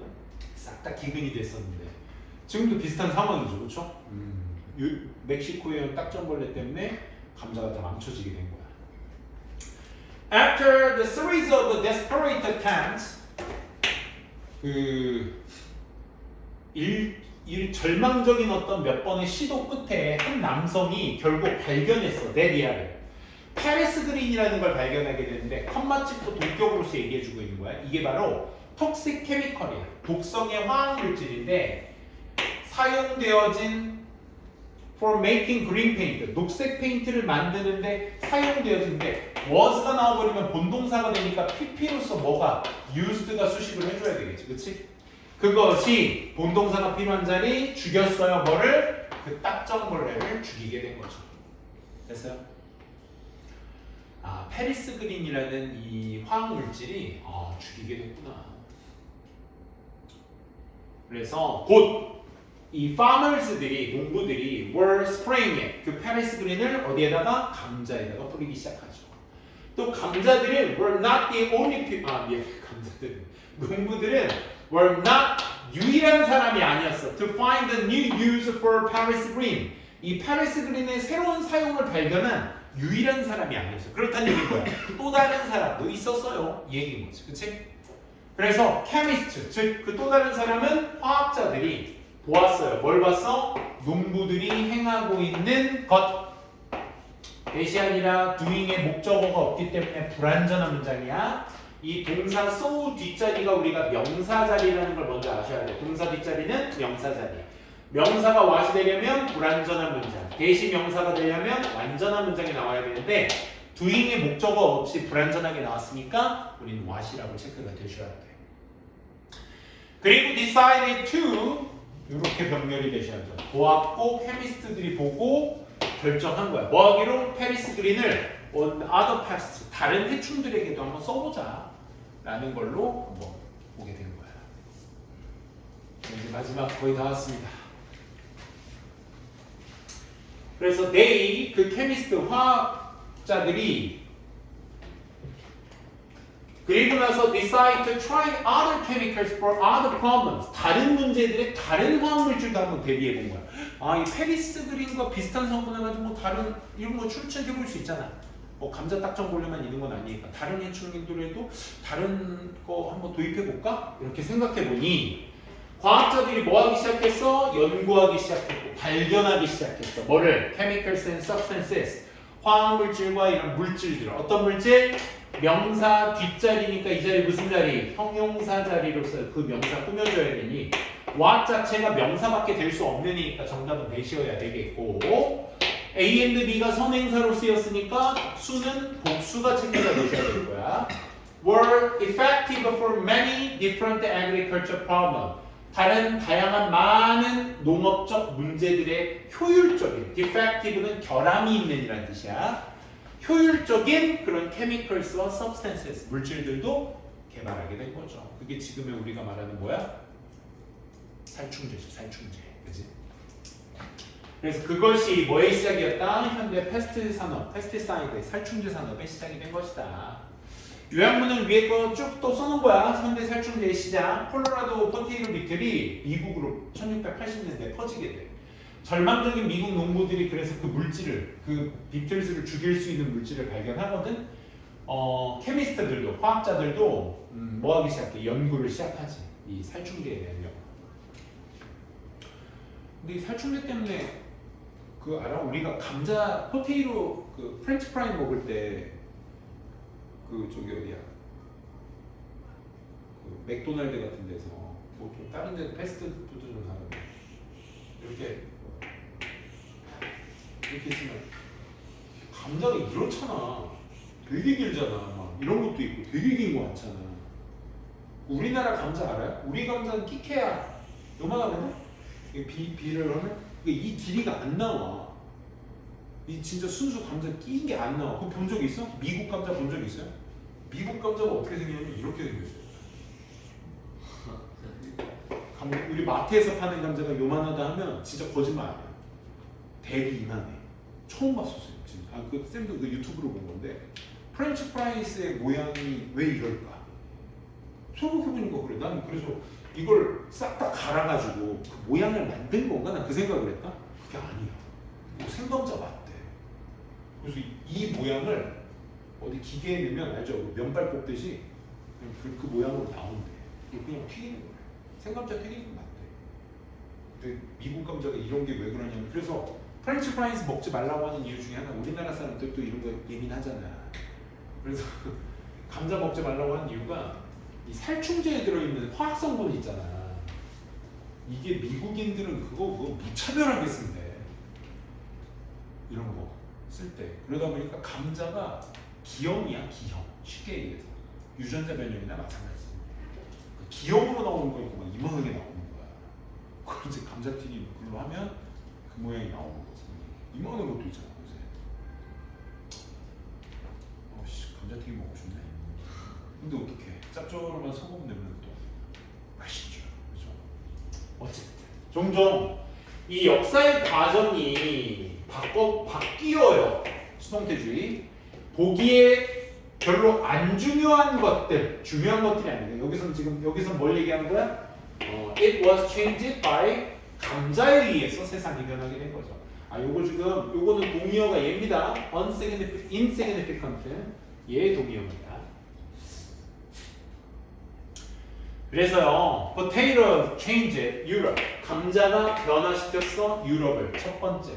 싹 다 기근이 됐었는데 지금도 비슷한 상황이죠, 그렇죠? 멕시코의 딱정벌레 때문에 감자가 다 망쳐지게 된 거야. After the series of desperate attempts, 절망적인 어떤 몇 번의 시도 끝에 한 남성이 결국 발견했어, 데리아를. 페리스 그린이라는 걸 발견하게 되는데 컴마치도 동격으로서 얘기해주고 있는 거야. 이게 바로 톡식 케미컬이야. 독성의 화학물질인데 사용되어진 for making green paint, 녹색 페인트를 만드는데 사용되어진데 was가 나와버리면 본동사가 되니까 pp로서 뭐가 used가 수식을 해줘야 되겠지, 그치? 그것이 본동사가 필요한 자리 죽였어요. 뭐를? 그 딱정벌레를 죽이게 된 거죠. 됐어요? 아, 페리스 그린이라는 이 화학물질이 죽이게 됐구나. 그래서 곧 이 farmers들이, 농부들이 were spraying it, 그 페리스 그린을 어디에다가? 감자에다가 뿌리기 시작하죠. 또 감자들은 were not the only people, 감자들은, 농부들은 were not 유일한 사람이 아니었어. To find a new use for Paris green. 이 페리스 그린의 새로운 사용을 발견한 유일한 사람이 아니었어. 그렇다는 얘기인 거야. 또 다른 사람도 있었어요. 이 얘기인 거지. 그치? 그래서 chemist, 즉 그 또 다른 사람은 화학자들이 보았어요. 뭘 봤어? 농부들이 행하고 있는 것. 대시 아니라 doing의 목적어가 없기 때문에 불완전한 문장이야. 이 동사 so 뒷자리가 우리가 명사 자리라는 걸 먼저 아셔야 돼요. 동사 뒷자리는 명사 자리. 명사가 what이 되려면 불완전한 문장, 대시 명사가 되려면 완전한 문장이 나와야 되는데 doing의 목적어 없이 불완전하게 나왔으니까 우리는 what이라고 체크가 되셔야 돼요. 그리고 decided to 이렇게 병렬이 되셔야죠. 보았고 케미스트들이 보고 결정한 거야. 뭐 하기로? 페리스 그린을 on other pests, 다른 해충들에게도 한번 써보자 라는 걸로 한번 보게 된 거야. 이제 마지막 거의 다 왔습니다. 그래서 they, 그 케미스트, 화학자들이 그리고 나서 decide to try other chemicals for other problems, 다른 문제들의 다른 화학물질도 한번 대비해 본 거야. 아, 이 페리스 그린과 비슷한 성분을 가지고 뭐 다른 이런 거 출처해 볼 수 있잖아. 뭐 감자 딱정벌레만 있는 건 아니니까 다른 해충들에도 다른 거 한번 도입해 볼까? 이렇게 생각해 보니 과학자들이 뭐 하기 시작했어? 연구하기 시작했고 발견하기 시작했어. 뭐를? Chemicals and substances, 화학물질과 이런 물질들. 어떤 물질? 명사 뒷자리니까 이 자리 무슨 자리? 형용사 자리로서 그 명사 꾸며줘야 되니 what 자체가 명사밖에 될 수 없느니까 정답은 대시여야 되겠고 A and B가 선행사로 쓰였으니까 수는 복수가 챙겨져 되셔야 될 거야. were effective for many different agriculture problems. 다른 다양한 많은 농업적 문제들의 효율적인, effective는 결함이 있는 이라는 뜻이야. 효율적인 그런 chemicals와 substances, 물질들도 개발하게 된 거죠. 그게 지금의 우리가 말하는 뭐야? 살충제죠, 살충제. 그지? 그래서 그것이 뭐의 시작이었다? 현대 패스트 산업, 패스티사이드, 살충제 산업의 시작이 된 것이다. 요약문은 위에 거 쭉 또 써놓은 거야. 현대 살충제의 시작. 콜로라도 포테이토 비틀이 미국으로 1680년대에 퍼지게 돼. 절망적인 미국 농부들이 그래서 그 물질을, 그 비틀즈를 죽일 수 있는 물질을 발견하거든. 케미스트들도, 화학자들도 뭐 하기 시작해? 연구를 시작하지. 이 살충제에 대한 연구. 근데 이 살충제 때문에 그 그 알아? 우리가 감자 포테이로 그 프렌치 프라이 먹을 때 그 저기 어디야? 그 맥도날드 같은 데서 뭐 좀 다른 데 패스트푸드 좀 사는데 이렇게 있으면 감자가 이렇잖아. 되게 길잖아. 막 이런 것도 있고 되게 긴 거 많잖아. 우리나라 감자 알아요? 우리 감자는 끼케야 요만하거든? 비를 하면 이 길이가 안 나와. 이 진짜 순수 감자 끼인 게 안 나와. 그거 본 적 있어? 미국 감자 본 적 있어요? 미국 감자가 어떻게 생겼냐면 이렇게 생겼어요. 우리 마트에서 파는 감자가 요만하다 하면 진짜 거짓말 아니야. 대비 이만해. 처음 봤었어요. 진짜. 그 쌤도 그 유튜브로 본 건데 프렌치 프라이스의 모양이 왜 이럴까? 생각해보니까 그래. 난 그래서 이걸 싹 다 갈아가지고 그 모양을 만든 건가? 난 그 생각을 했다. 그게 아니야. 이거 생감자 맞대. 그래서 이 모양을 어디 기계에 넣으면 알죠? 면발 뽑듯이 그냥 그 모양으로 나온대. 이거 그냥 튀기는 거야. 생감자 튀기는 거 맞대. 근데 미국 감자가 이런 게 왜 그러냐면 그래서 프렌치 프라이스 먹지 말라고 하는 이유 중에 하나 우리나라 사람들도 이런 거 예민하잖아. 그래서 감자 먹지 말라고 하는 이유가 이 살충제에 들어있는 화학 성분이 있잖아. 이게 미국인들은 그거 무차별하게 쓴대. 이런 거 쓸 때. 그러다 보니까 감자가 기형이야, 기형. 쉽게 얘기해서. 유전자 변형이나 마찬가지. 기형으로 나오는 거니까 막 이만하게 나오는 거야. 그걸 이제 감자튀김 그걸로 하면 그 모양이 나오는 거지. 이만한 것도 있잖아, 요새. 어씨, 감자튀김 먹고 싶네. 근데 어떡해. 짭조름한 소금 넣으면 또 맛있죠. 그죠? 어쨌든. 종종 이 역사의 과정이 바뀌어요. 수동태주의. 보기에 별로 안 중요한 것들, 중요한 것들이 아니에요. 여기서 뭘 얘기하는 거야? It was changed by 감자에 의해서 세상이 변하게 된 거죠. 요거는 동의어가 얘입니다. insignificant. 얘 동의어입니다. 그래서요, potato changed Europe. 감자가 변화시켰어 유럽을. 첫 번째.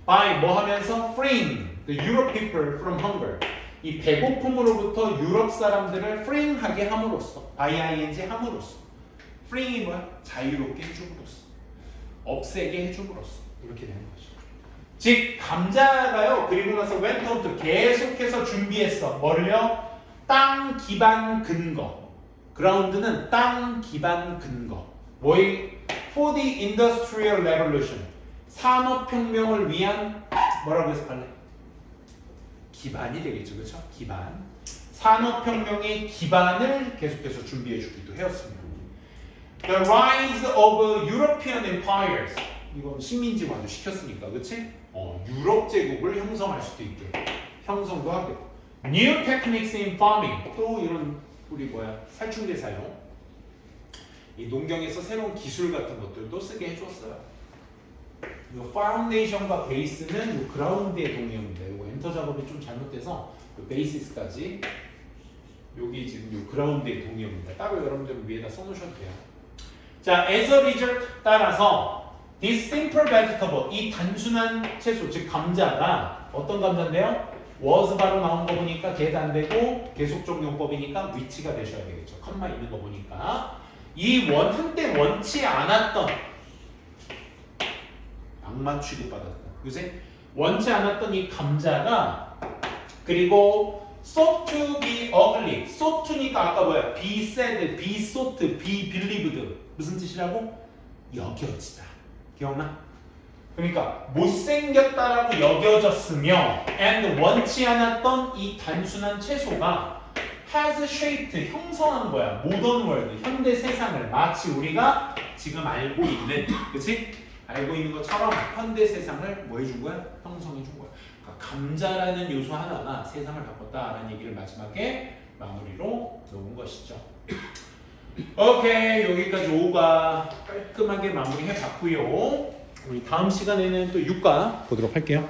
by 뭐 하면서 freeing the Europe people from hunger. 이 배고픔으로부터 유럽 사람들을 freeing하게 함으로써, by-ing 함으로써. freeing이 뭐야? 자유롭게 해줌으로써. 없애게 해줌으로써. 이렇게 되는 거죠. 즉 감자가요. 그리고 나서 went on to 계속해서 준비했어. 뭐를요? 땅 기반 근거. 그라운드는 땅 기반 근거. for the industrial revolution. 산업혁명을 위한 뭐라고 해석할래? 기반이 되겠죠, 그렇죠? 기반. 산업혁명의 기반을 계속해서 준비해주기도 해왔습니다. The rise of European empires. 이건 식민지화도 시켰으니까, 그렇지? 유럽 제국을 형성할 수도 있게 형성도 하고. New techniques in farming. 또 이런 우리 살충제 사용. 이 농경에서 새로운 기술 같은 것들도 쓰게 해줬어요. 이 파운데이션과 베이스는 이 그라운드의 동의어입니다. 이거 엔터 작업이 좀 잘못돼서 그 베이시스까지 여기 지금 이 그라운드의 동의어입니다. 따로 여러분들은 위에다 써놓으셔도 돼요. 자, as a result 따라서 this simple vegetable 이 단순한 채소 즉 감자가 어떤 감자인데요? was 바로 나온 거 보니까 걔도 안 되고 계속적용법이니까 which가 되셔야 되겠죠. 컴마 있는 거 보니까 이 한때 원치 않았던 악만 취급받았던 요새 원치 않았던 이 감자가 그리고 sought to be ugly sought to니까 아까 뭐야? be said, be sought, be believed 무슨 뜻이라고? 여겨지다. 기억나? 그러니까 못생겼다라고 여겨졌으며 and 원치 않았던 이 단순한 채소가 has shaped 형성한 거야. 모던 월드 현대 세상을 마치 우리가 지금 알고 있는 그치? 알고 있는 것처럼 현대 세상을 뭐 해준 거야? 형성해 준 거야. 그러니까 감자라는 요소 하나가 세상을 바꿨다라는 얘기를 마지막에 마무리로 놓은 것이죠. 오케이, 여기까지 5가 깔끔하게 마무리해 봤고요. 우리 다음 시간에는 또 6과 보도록 할게요.